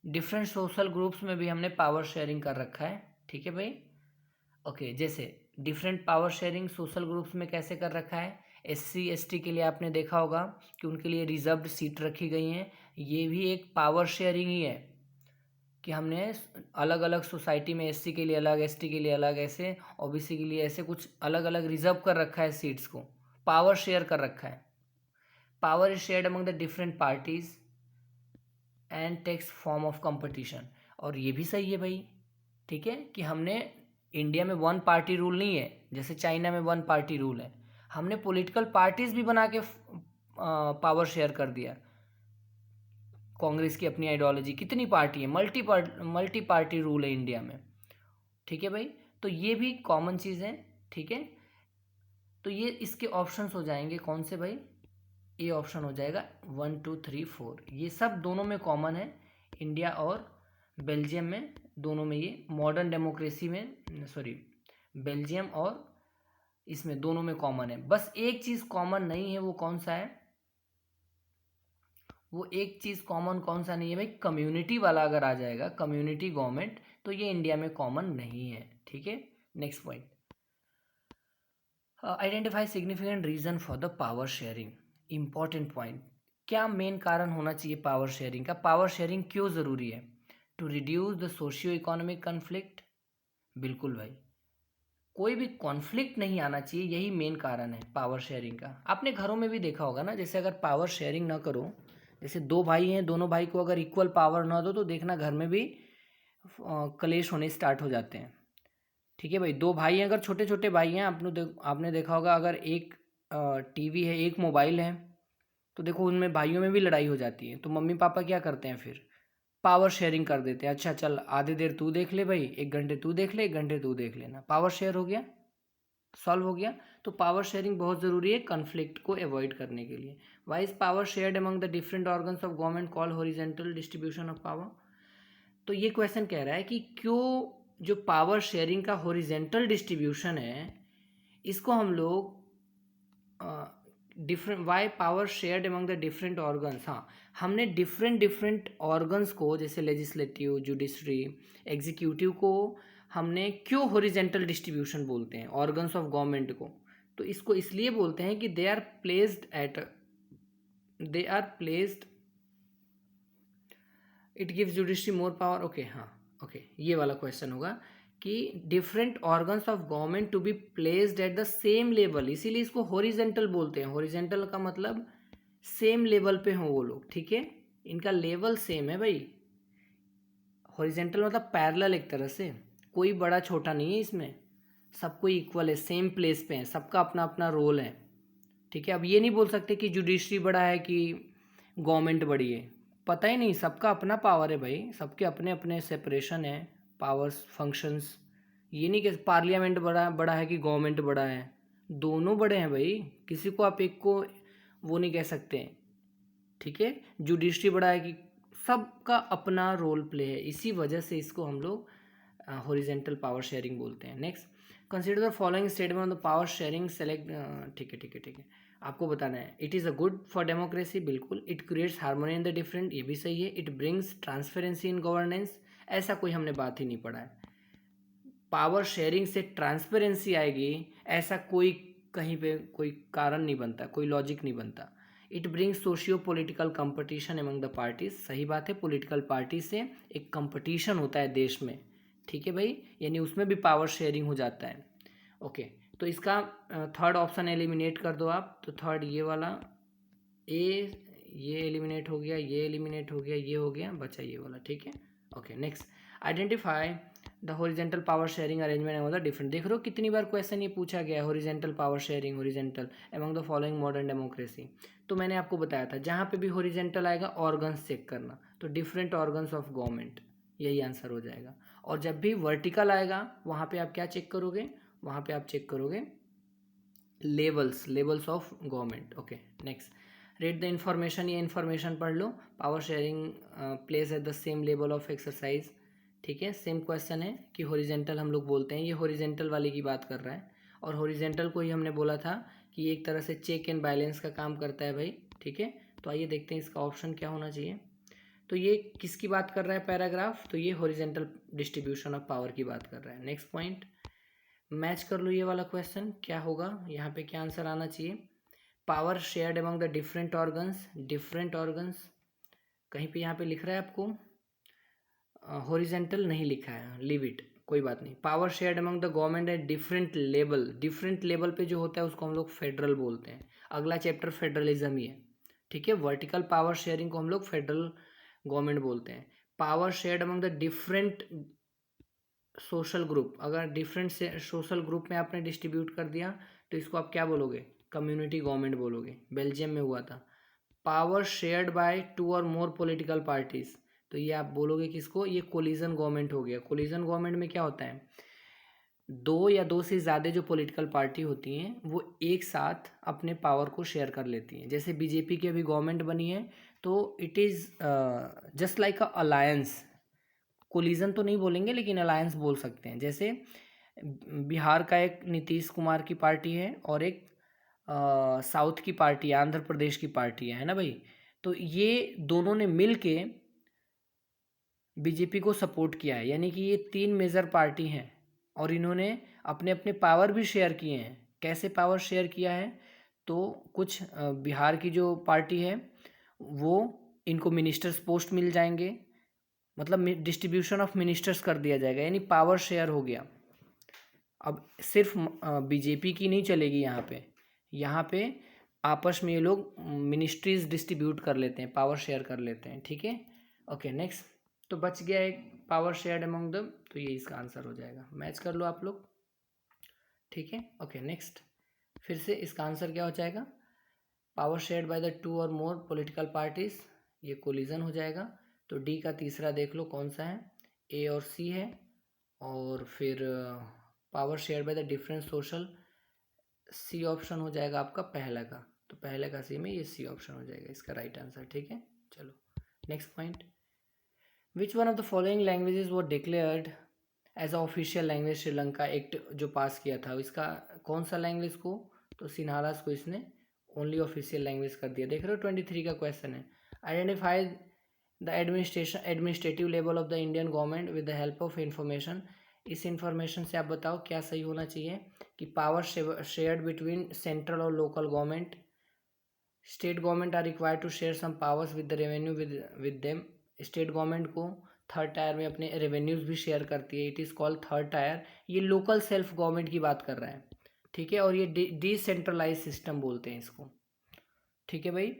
Different social groups में भी हमने पावर शेयरिंग कर रखा है, ठीक है भाई। ओके, जैसे different power sharing social groups में कैसे कर रखा है? एससी एसटी के लिए आपने देखा होगा कि उनके लिए रिजर्व्ड सीट रखी गई हैं, ये भी एक पावर शेयरिंग ही है कि हमने अलग अलग सोसाइटी में एससी के लिए अलग, एसटी के लिए अलग, ऐसे ओबीसी के लिए ऐसे कुछ अलग अलग रिजर्व कर रखा है सीट्स को, पावर शेयर कर रखा है। Power is shared among the different parties and takes form of competition. और ये भी सही है भाई, ठीक है, कि हमने इंडिया में वन पार्टी रूल नहीं है, जैसे चाइना में वन पार्टी रूल है, हमने पॉलिटिकल पार्टीज भी बना के पावर शेयर कर दिया। कांग्रेस की अपनी आइडियोलॉजी, कितनी पार्टी है, मल्टी पार्टी रूल है इंडिया में, ठीक है भाई। तो ये भी कॉमन चीज़ है, ठीक है। तो ये इसके ऑप्शंस हो जाएंगे कौन से भाई? ए ऑप्शन हो जाएगा 1 2 3 4, ये सब दोनों में कॉमन है, इंडिया और बेल्जियम में, दोनों में ये मॉडर्न डेमोक्रेसी में, सॉरी बेल्जियम और इसमें दोनों में कॉमन है। बस एक चीज़ कॉमन नहीं है, वो कौन सा है? वो एक चीज़ कॉमन कौन सा नहीं है भाई? कम्युनिटी वाला अगर आ जाएगा, कम्युनिटी गवर्नमेंट, तो ये इंडिया में कॉमन नहीं है, ठीक है। Next point, identify significant reason for the power sharing. Important point, क्या मेन कारण होना चाहिए पावर शेयरिंग का? पावर शेयरिंग क्यों ज़रूरी है? To reduce the socio economic conflict. बिल्कुल भाई, कोई भी कॉन्फ्लिक्ट नहीं आना चाहिए, यही मेन कारण है पावर शेयरिंग का। आपने घरों में भी देखा होगा ना, जैसे अगर पावर शेयरिंग ना करो, जैसे दो भाई हैं, दोनों भाई को अगर इक्वल पावर ना दो, तो देखना घर में भी कलेश होने स्टार्ट हो जाते हैं, ठीक है भाई। दो भाई हैं, अगर छोटे छोटे भाई हैं, आपने देखा होगा, अगर एक टीवी है, एक मोबाइल है, तो देखो उनमें भाइयों में भी लड़ाई हो जाती है, तो मम्मी पापा क्या करते हैं फिर? पावर शेयरिंग कर देते हैं। अच्छा चल, आधे देर तू देख ले भाई, 1 घंटे तू देख ले, 1 घंटे तू देख लेना, पावर शेयर हो गया, सॉल्व हो गया। तो पावर शेयरिंग बहुत ज़रूरी है कन्फ्लिक्ट को अवॉइड करने के लिए। Why is power shared among the different organs of government call horizontal distribution of power? तो ये क्वेश्चन कह रहा है कि क्यों जो पावर शेयरिंग का हॉरिजेंटल डिस्ट्रीब्यूशन है, इसको हम लोग different, why power shared among the different organs. हाँ, हमने डिफरेंट ऑर्गन्स को, जैसे लेजिस्लेटिव, जुडिशरी, एग्जीक्यूटिव को हमने क्यों हॉरिजेंटल डिस्ट्रीब्यूशन बोलते हैं ऑर्गन्स ऑफ गवर्नमेंट को? तो इसको इसलिए बोलते हैं कि they are placed, it gives judiciary more power. Okay, हाँ ओके, ये वाला क्वेश्चन होगा कि different organs of government to be placed at the same level, इसीलिए इसको हॉरिजेंटल बोलते हैं। हॉरिजेंटल का मतलब सेम लेवल पे हों वो लोग, ठीक है, इनका लेवल सेम है भाई। हॉरिजेंटल मतलब पैरेलल, एक तरह से कोई बड़ा छोटा नहीं है इसमें, सबको इक्वल है, सेम प्लेस पे है, सबका अपना अपना रोल है, ठीक है। अब ये नहीं बोल सकते कि जुडिशरी बड़ा है कि गवर्नमेंट बड़ी है, पता ही नहीं, सबका अपना पावर है भाई, सबके अपने अपने सेपरेशन है, पावर्स, फंक्शंस। ये नहीं कि पार्लियामेंट बड़ा बड़ा है कि गवर्नमेंट बड़ा है, दोनों बड़े हैं भाई, किसी को आप एक को वो नहीं कह सकते, ठीक है। जुडिशरी बड़ा है कि, सबका अपना रोल प्ले है, इसी वजह से इसको हम लोग हॉरिजेंटल पावर शेयरिंग बोलते हैं। Next, consider the following statement on the power sharing select. ठीक है, आपको बताना है। It is a good for democracy, बिल्कुल। It creates harmony in the different, ये भी सही है। It brings transparency in governance, ऐसा कोई हमने बात ही नहीं पढ़ा है। पावर शेयरिंग से ट्रांसपेरेंसी आएगी, ऐसा कोई कहीं पे कोई कारण नहीं बनता, कोई लॉजिक नहीं बनता। It brings socio political competition among the parties, सही बात है। पॉलिटिकल पार्टी से एक कंपटीशन होता है देश में, ठीक है भाई, यानी उसमें भी पावर शेयरिंग हो जाता है। ओके, तो इसका थर्ड ऑप्शन एलिमिनेट कर दो आप। तो थर्ड ये वाला ए, ये एलिमिनेट हो गया, ये एलिमिनेट हो गया, ये हो गया, बचा ये वाला, ठीक है। Okay, next, identify the horizontal power sharing arrangement among the different. देख रहे हो कितनी बार क्वेश्चन ये पूछा गया है, horizontal power sharing, horizontal among the following modern democracy. तो मैंने आपको बताया था जहाँ पे भी हॉरिजेंटल आएगा ऑर्गन्स चेक करना, तो डिफरेंट ऑर्गन्स ऑफ गवर्नमेंट, यही आंसर हो जाएगा। और जब भी वर्टिकल आएगा वहाँ पे आप क्या चेक करोगे, वहाँ पे आप चेक करोगे levels of government. Okay, next, read the information, ये इन्फॉर्मेशन पढ़ लो। Power sharing place at the same level of exercise, ठीक है। सेम क्वेश्चन है कि हॉरिजेंटल हम लोग बोलते हैं, ये हॉरिजेंटल वाले की बात कर रहा है। और हॉरिजेंटल को ही हमने बोला था कि ये एक तरह से चेक एंड बैलेंस का काम करता है भाई, ठीक है। तो आइए देखते हैं इसका ऑप्शन क्या होना चाहिए। तो ये किसकी बात कर रहा है पैराग्राफ, तो ये हॉरिजेंटल डिस्ट्रीब्यूशन ऑफ पावर की बात कर रहा है। नेक्स्ट पॉइंट, मैच कर लो ये वाला क्वेश्चन, क्या होगा यहाँ पे, क्या आंसर आना चाहिए। Power shared among the different organs, कहीं पे यहाँ पे लिख रहा है आपको हॉरिजेंटल नहीं लिखा है, लीव इट, कोई बात नहीं। Power shared among the government at different level पे जो होता है उसको हम लोग फेडरल बोलते हैं। अगला चैप्टर फेडरलिज्म ही है, ठीक है। वर्टिकल पावर शेयरिंग को हम लोग फेडरल गवर्नमेंट बोलते हैं। Power shared among the different social group, अगर डिफरेंट से सोशल ग्रुप में आपने डिस्ट्रीब्यूट कर दिया तो इसको आप क्या बोलोगे, कम्युनिटी गवर्नमेंट बोलोगे। बेल्जियम में हुआ था। पावर शेयर्ड बाय 2 और मोर पॉलिटिकल पार्टीज, तो ये आप बोलोगे किसको, ये कोलिजन गवर्नमेंट हो गया। कोलिजन गवर्नमेंट में क्या होता है, दो या दो से ज़्यादा जो पॉलिटिकल पार्टी होती हैं वो एक साथ अपने पावर को शेयर कर लेती हैं। जैसे बीजेपी की अभी गवर्नमेंट बनी है तो it is just like a alliance, collision तो नहीं बोलेंगे लेकिन अलायंस बोल सकते हैं। जैसे बिहार का एक नीतीश कुमार की पार्टी है और एक साउथ की पार्टी है, आंध्र प्रदेश की पार्टी है ना भाई। तो ये दोनों ने मिल के बीजेपी को सपोर्ट किया है, यानी कि ये 3 मेजर पार्टी हैं और इन्होंने अपने अपने पावर भी शेयर किए हैं। कैसे पावर शेयर किया है, तो कुछ बिहार की जो पार्टी है वो इनको मिनिस्टर्स पोस्ट मिल जाएंगे, मतलब डिस्ट्रीब्यूशन ऑफ मिनिस्टर्स कर दिया जाएगा, यानी पावर शेयर हो गया। अब सिर्फ बीजेपी की नहीं चलेगी, यहाँ पे आपस में ये लोग मिनिस्ट्रीज डिस्ट्रीब्यूट कर लेते हैं, पावर शेयर कर लेते हैं, ठीक है। ओके, नेक्स्ट, तो बच गया एक पावर शेयर्ड अमंग दम, तो ये इसका आंसर हो जाएगा। मैच कर लो आप लोग, ठीक है। ओके, नेक्स्ट, फिर से इसका आंसर क्या हो जाएगा, पावर शेयर्ड बाय द 2 और मोर पॉलिटिकल पार्टीज, ये कोलिजन हो जाएगा। तो डी का तीसरा देख लो कौन सा है, ए और सी है। और फिर power share by the different social, C option हो जाएगा आपका पहला का, तो पहले का सी में ये सी ऑप्शन हो जाएगा इसका राइट आंसर, ठीक है। चलो next point, which one of the following languages was declared as a official language Sri Lanka act जो पास किया था, इसका कौन सा लैंग्वेज को, तो सिन्हालास को इसने ओनली ऑफिशियल लैंग्वेज कर दिया। देख रहे हो 23 का क्वेश्चन है। Identify the administrative level of the Indian government with the help of information. इस इंफॉर्मेशन से आप बताओ क्या सही होना चाहिए कि पावर शेयर्ड बिटवीन सेंट्रल और local government, state government are required to share some powers with the revenue with them. State government को थर्ड टायर में अपने रेवेन्यूज भी शेयर करती है, it is called third tier. ये लोकल सेल्फ गवर्नमेंट की बात कर रहा है, ठीक है। और ये डिसेंट्रलाइज सिस्टम बोलते हैं इसको, ठीक है भाई।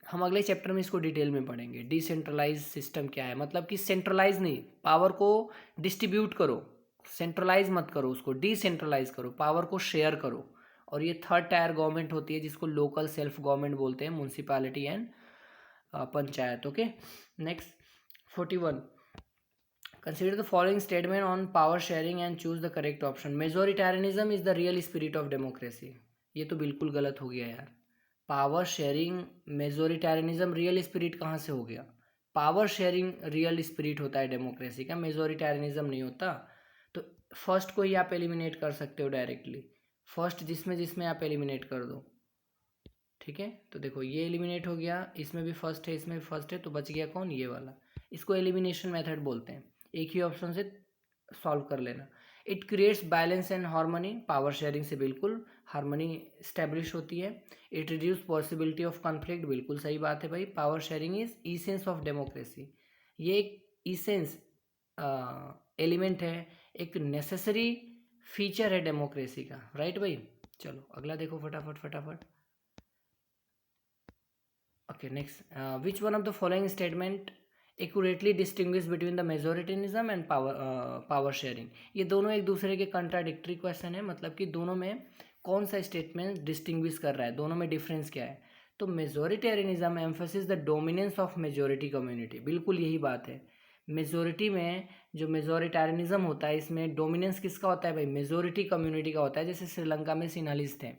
हम अगले चैप्टर में इसको डिटेल में पढ़ेंगे। डिसेंट्रलाइज सिस्टम क्या है, मतलब कि सेंट्रलाइज नहीं, पावर को डिस्ट्रीब्यूट करो, सेंट्रलाइज मत करो, उसको डिसेंट्रलाइज करो, पावर को शेयर करो। और ये थर्ड टायर गवर्नमेंट होती है जिसको लोकल सेल्फ गवर्नमेंट बोलते हैं, municipality and panchayat. Okay, next 41, consider the following statement on power sharing and choose the correct option. Majoritarianism is the real spirit of democracy, ये तो बिल्कुल गलत हो गया यार। Power sharing majoritarianism real spirit कहाँ से हो गया, पावर शेयरिंग रियल स्पिरिट होता है डेमोक्रेसी का, मेजोरिटेरियनिज्म नहीं होता। तो फर्स्ट को ही आप एलिमिनेट कर सकते हो डायरेक्टली, फर्स्ट जिसमें जिसमें आप एलिमिनेट कर दो, ठीक है। तो देखो ये एलिमिनेट हो गया, इसमें भी फर्स्ट है, इसमें भी फर्स्ट है, तो बच गया कौन, ये वाला। इसको एलिमिनेशन मेथड बोलते हैं, एक ही ऑप्शन से सॉल्व कर लेना। It creates balance and harmony, power sharing से बिल्कुल हार्मनी स्टैब्लिश होती है। It reduce possibility of conflict, बिल्कुल सही बात है भाई, power sharing is essence of democracy, ये एक इसेंस एलिमेंट है, एक नेसेसरी फीचर है डेमोक्रेसी का, राइट भाई। चलो अगला देखो फटाफट फटाफट। Okay, next. Which one of the following statement accurately distinguish between the majoritarianism and power sharing? ये दोनों एक दूसरे के कंट्राडिक्टरी क्वेश्चन है, मतलब कि दोनों में कौन सा स्टेटमेंट डिस्टिंग्विश कर रहा है, दोनों में डिफरेंस क्या है। तो majoritarianism emphasis the dominance of majority community, बिल्कुल यही बात है। मेजोरिटी में जो मेजोरिटेरियनिज्म होता है, इसमें डोमिनेंस किसका होता है भाई, मेजोरिटी कम्युनिटी का होता है, जैसे श्रीलंका में सिन्हालिस्ट थे।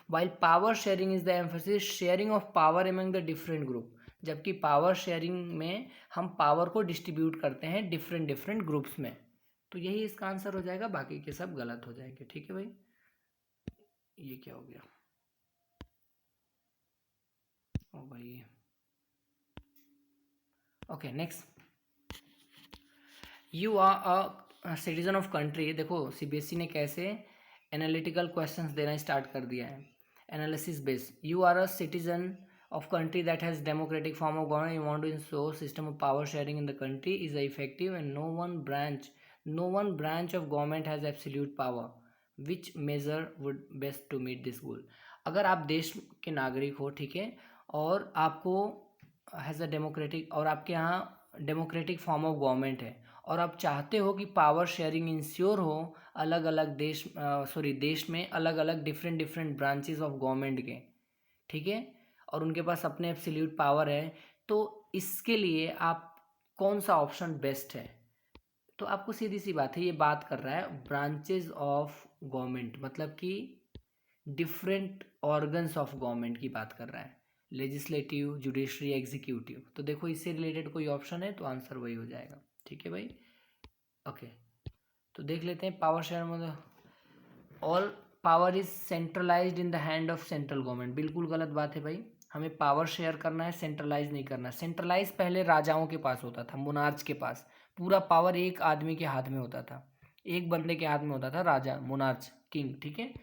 while power sharing is the emphasis sharing of power among the different group, जबकि पावर शेयरिंग में हम पावर को डिस्ट्रीब्यूट करते हैं डिफरेंट डिफरेंट ग्रुप्स में। तो यही इसका आंसर हो जाएगा, बाकी के सब गलत हो जाएंगे, ठीक है भाई। ये क्या हो गया, ओ भाई। Okay next, you are a citizen of country. देखो सीबीएसई ने कैसे एनालिटिकल क्वेश्चंस देना स्टार्ट कर दिया है, analysis based. You are a citizen of country that has democratic form of government, you want to ensure system of power sharing in the country is effective and no one branch of government has absolute power, which measure would best to meet this goal। अगर आप देश के नागरिक हो, ठीक है, और आपको हैज़ अ डेमोक्रेटिक, और आपके यहाँ डेमोक्रेटिक फॉर्म ऑफ गवर्नमेंट है, और आप चाहते हो कि पावर शेयरिंग इंश्योर हो अलग अलग देश में अलग अलग different different branches of government के, ठीक है, और उनके पास अपने एब्सोल्यूट पावर है, तो इसके लिए आप कौन सा ऑप्शन बेस्ट है। तो आपको सीधी सी बात है, ये बात कर रहा है ब्रांचेस ऑफ गवर्नमेंट, मतलब कि डिफरेंट ऑर्गन्स ऑफ गवर्नमेंट की बात कर रहा है, लेजिस्लेटिव, जुडिशरी, एग्जीक्यूटिव। तो देखो इससे रिलेटेड कोई ऑप्शन है तो आंसर वही हो जाएगा, ठीक है भाई। ओके, तो देख लेते हैं पावर शेयर में, all power is centralised in the hand of central government, बिल्कुल गलत बात है भाई। हमें पावर शेयर करना है, सेंट्रलाइज नहीं करना। सेंट्रलाइज पहले राजाओं के पास होता था, मोनार्च के पास पूरा पावर एक आदमी के हाथ में होता था, एक बंदे के हाथ में होता था, राजा, मोनार्च, किंग, ठीक है।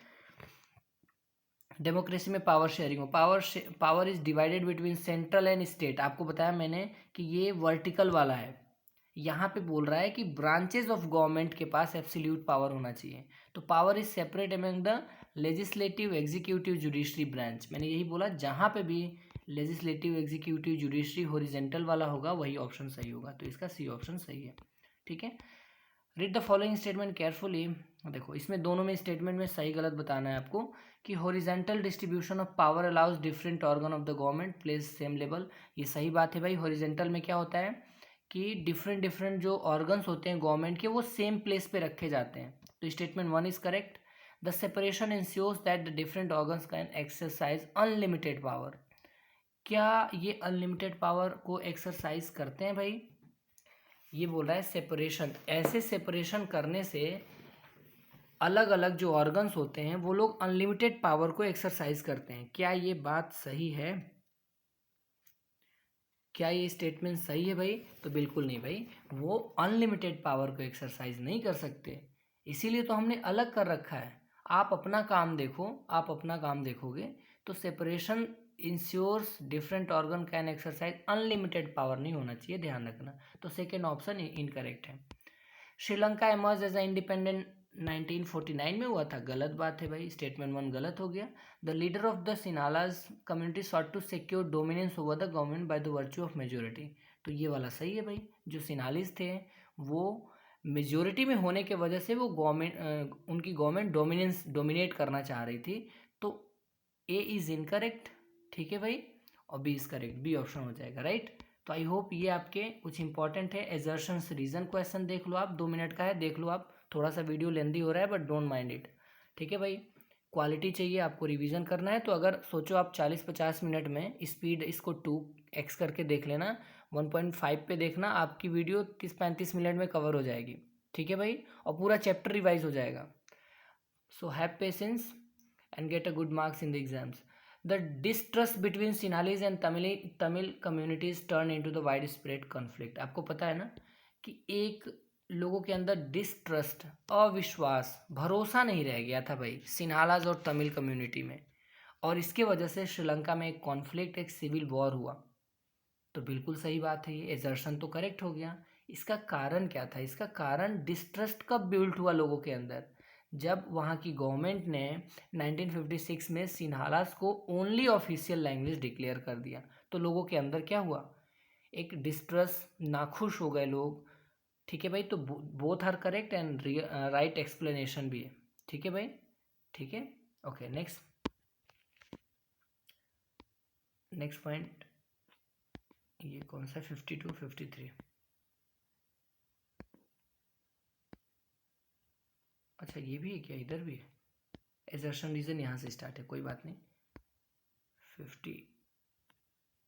डेमोक्रेसी में पावर शेयरिंग हो, power is divided between central and state. आपको बताया मैंने कि ये वर्टिकल वाला है, यहाँ पे बोल रहा है कि ब्रांचेस ऑफ गवर्नमेंट के पास एब्सोल्यूट पावर होना चाहिए। तो power is separate among the legislative, executive, judiciary branch. मैंने यही बोला, जहाँ पे भी लेजिस्लेटिव, एग्जीक्यूटिव, जुडिशरी हॉरिजॉन्टल वाला होगा वही ऑप्शन सही होगा, तो इसका सी ऑप्शन सही है, ठीक है। Read the following statement carefully. देखो इसमें दोनों में स्टेटमेंट में सही गलत बताना है आपको, कि horizontal distribution of power allows different organ of the government place same level. ये सही बात है भाई, हॉरिजॉन्टल में क्या होता है कि डिफरेंट डिफरेंट जो ऑर्गन्स होते हैं गवर्नमेंट के, वो सेम प्लेस पे रखे जाते हैं। तो statement 1 is correct. The separation ensures that the different organs can exercise unlimited power. क्या ये अनलिमिटेड पावर को एक्सरसाइज करते हैं भाई, ये बोल रहा है सेपरेशन, ऐसे सेपरेशन करने से अलग अलग जो ऑर्गन्स होते हैं वो लोग अनलिमिटेड पावर को एक्सरसाइज करते हैं। क्या ये बात सही है, क्या ये स्टेटमेंट सही है भाई? तो बिल्कुल नहीं भाई, वो अनलिमिटेड पावर को एक्सरसाइज नहीं कर सकते, इसीलिए तो हमने अलग कर रखा है। आप अपना काम देखो, आप अपना काम देखोगे तो separation ensures different organ can exercise unlimited power नहीं होना चाहिए, ध्यान रखना। तो सेकेंड ऑप्शन इनकरेक्ट है। Sri Lanka emerge as a independent 1949 में हुआ था, गलत बात है भाई, स्टेटमेंट 1 गलत हो गया। The leader of the Sinhalese community sought to secure dominance over the government by the virtue of majority. तो ये वाला सही है भाई, जो सिनालिस थे वो मेजोरिटी में होने के वजह से वो गवर्नमेंट उनकी गवर्नमेंट डोमिनेट करना चाह रही थी। तो ए इज़ इनकरेक्ट, ठीक है भाई, और B is correct, B option हो जाएगा, राइट। तो आई होप ये आपके कुछ इंपॉर्टेंट है। एजर्शंस रीजन क्वेश्चन देख लो आप, 2 मिनट का है, देख लो आप, थोड़ा सा वीडियो लेंदी हो रहा है बट डोंट माइंड इट, ठीक है भाई। क्वालिटी चाहिए आपको, रिवीजन करना है, तो अगर सोचो आप 40-50 मिनट में स्पीड इसको 2x करके देख लेना, 1.5 पे देखना, आपकी वीडियो 30-35 मिनट में कवर हो जाएगी, ठीक है भाई, और पूरा चैप्टर रिवाइज हो जाएगा. So have patience and get a good marks in the exams. The distrust between Sinhalese and Tamil communities turned into the widespread conflict. आपको पता है ना कि एक लोगों के अंदर डिस्ट्रस्ट, अविश्वास, भरोसा नहीं रह गया था भाई सिन्हालाज और तमिल कम्युनिटी में, और इसके वजह से श्रीलंका में एक कॉन्फ्लिक्ट, एक सिविल वॉर हुआ. तो बिल्कुल सही बात है, ये एजर्शन तो करेक्ट हो गया. इसका कारण क्या था? इसका कारण डिस्ट्रस्ट कब बिल्ड हुआ लोगों के अंदर? जब वहाँ की गवर्नमेंट ने 1956 में सिन्हालास को ओनली ऑफिशियल लैंग्वेज डिक्लेयर कर दिया. तो लोगों के अंदर क्या हुआ? एक डिस्ट्रस्ट, नाखुश हो गए लोग. ठीक है भाई, तो both are correct and right explanation भी है. ठीक है भाई, ठीक है. Okay, next point. ये कौन सा? 52, 53. अच्छा, ये भी है क्या? इधर भी है. एजर्शन रीजन यहाँ से स्टार्ट है, कोई बात नहीं. 50.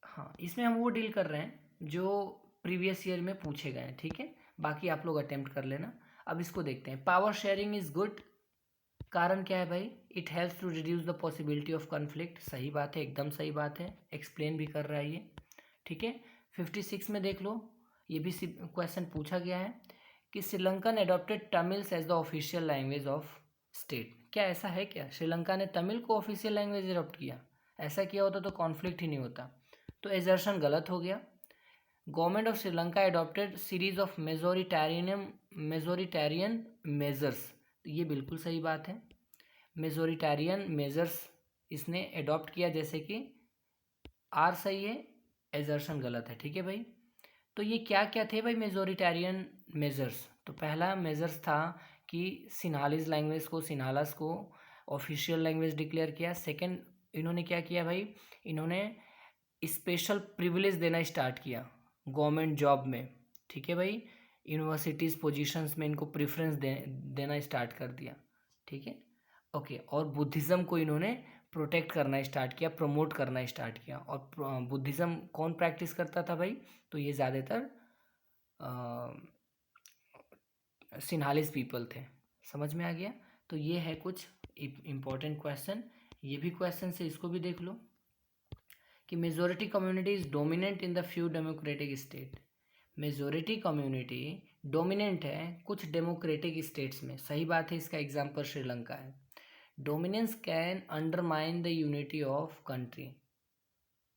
हाँ, इसमें हम वो डील कर रहे हैं जो प्रीवियस ईयर में पूछे गए हैं. ठीक है, बाकी आप लोग अटेम्प्ट कर लेना. अब इसको देखते हैं. Power sharing is good. कारण क्या है भाई? It helps to reduce the possibility of conflict. सही बात है, एकदम सही बात है, एक्सप्लेन भी कर रहा है ये. ठीक है. 56 में देख लो, ये भी क्वेश्चन पूछा गया है कि Sri Lankan adopted Tamils as the official language of state. क्या ऐसा है क्या? श्रीलंका ने तमिल को ऑफिशियल लैंग्वेज एडॉप्ट किया? ऐसा किया होता तो कॉन्फ्लिक्ट ही नहीं होता. तो एजर्शन गलत हो गया. Government of Sri Lanka adopted series of majoritarian measures. ये बिल्कुल सही बात है. मेजोरिटेरियन मेजर्स इसने एडॉप्ट किया, जैसे कि आर सही है, एजर्शन गलत है. ठीक है भाई. तो ये क्या क्या थे भाई मेजोरिटेरियन मेजर्स? तो पहला मेजर्स था कि सिन्हालीज लैंग्वेज को, सिन्हालास को ऑफिशियल लैंग्वेज डिक्लेयर किया. सेकंड, इन्होंने क्या किया भाई? इन्होंने स्पेशल प्रिविलेज देना स्टार्ट किया गवर्नमेंट जॉब में. ठीक है भाई, यूनिवर्सिटीज़ पोजीशंस में इनको प्रेफरेंस देना स्टार्ट कर दिया. ठीक है, ओके. और बुद्धिज़्म को इन्होंने प्रोटेक्ट करना स्टार्ट किया, प्रमोट करना स्टार्ट किया. और बुद्धिज़्म कौन प्रैक्टिस करता था भाई? तो ये ज़्यादातर सिन्हालिस पीपल थे. समझ में आ गया? तो ये है कुछ इम्पोर्टेंट क्वेश्चन. ये भी क्वेश्चन से इसको भी देख लो कि majority community is dominant in the few democratic state. Majority community dominant है कुछ डेमोक्रेटिक स्टेट्स में. सही बात है, इसका एग्जाम्पल श्रीलंका है. Dominance can undermine the unity of country.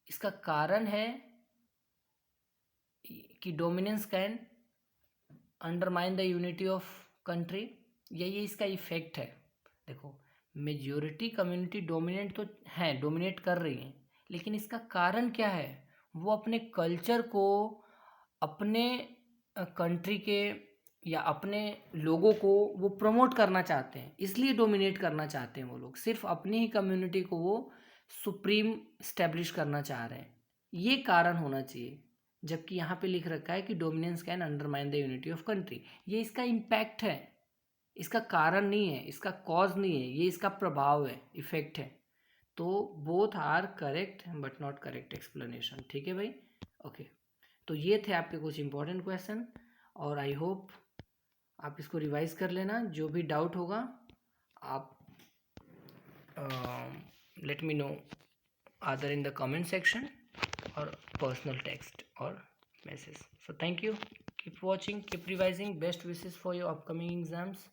इसका कारण है कि dominance can undermine the unity of country. यही इसका इफेक्ट है. देखो, मेजोरिटी कम्युनिटी डोमिनेंट तो है, डोमिनेट कर रही है, लेकिन इसका कारण क्या है? वो अपने कल्चर को, अपने कंट्री के या अपने लोगों को वो प्रमोट करना चाहते हैं, इसलिए डोमिनेट करना चाहते हैं. वो लोग सिर्फ अपनी ही कम्युनिटी को वो सुप्रीम स्टैब्लिश करना चाह रहे हैं. ये कारण होना चाहिए. जबकि यहाँ पे लिख रखा है कि dominance can undermine the unity of country. ये इसका इम्पैक्ट है, इसका कारण नहीं है, इसका कॉज नहीं है, ये इसका प्रभाव है, इफेक्ट है. तो both are correct but not correct explanation. ठीक है भाई, ओके. तो ये थे आपके कुछ इंपॉर्टेंट क्वेश्चन, और आई होप आप इसको रिवाइज कर लेना. जो भी डाउट होगा आप लेट मी नो आदर in the comment section or personal text or message. So thank you, keep watching, keep revising. Best wishes for your upcoming exams.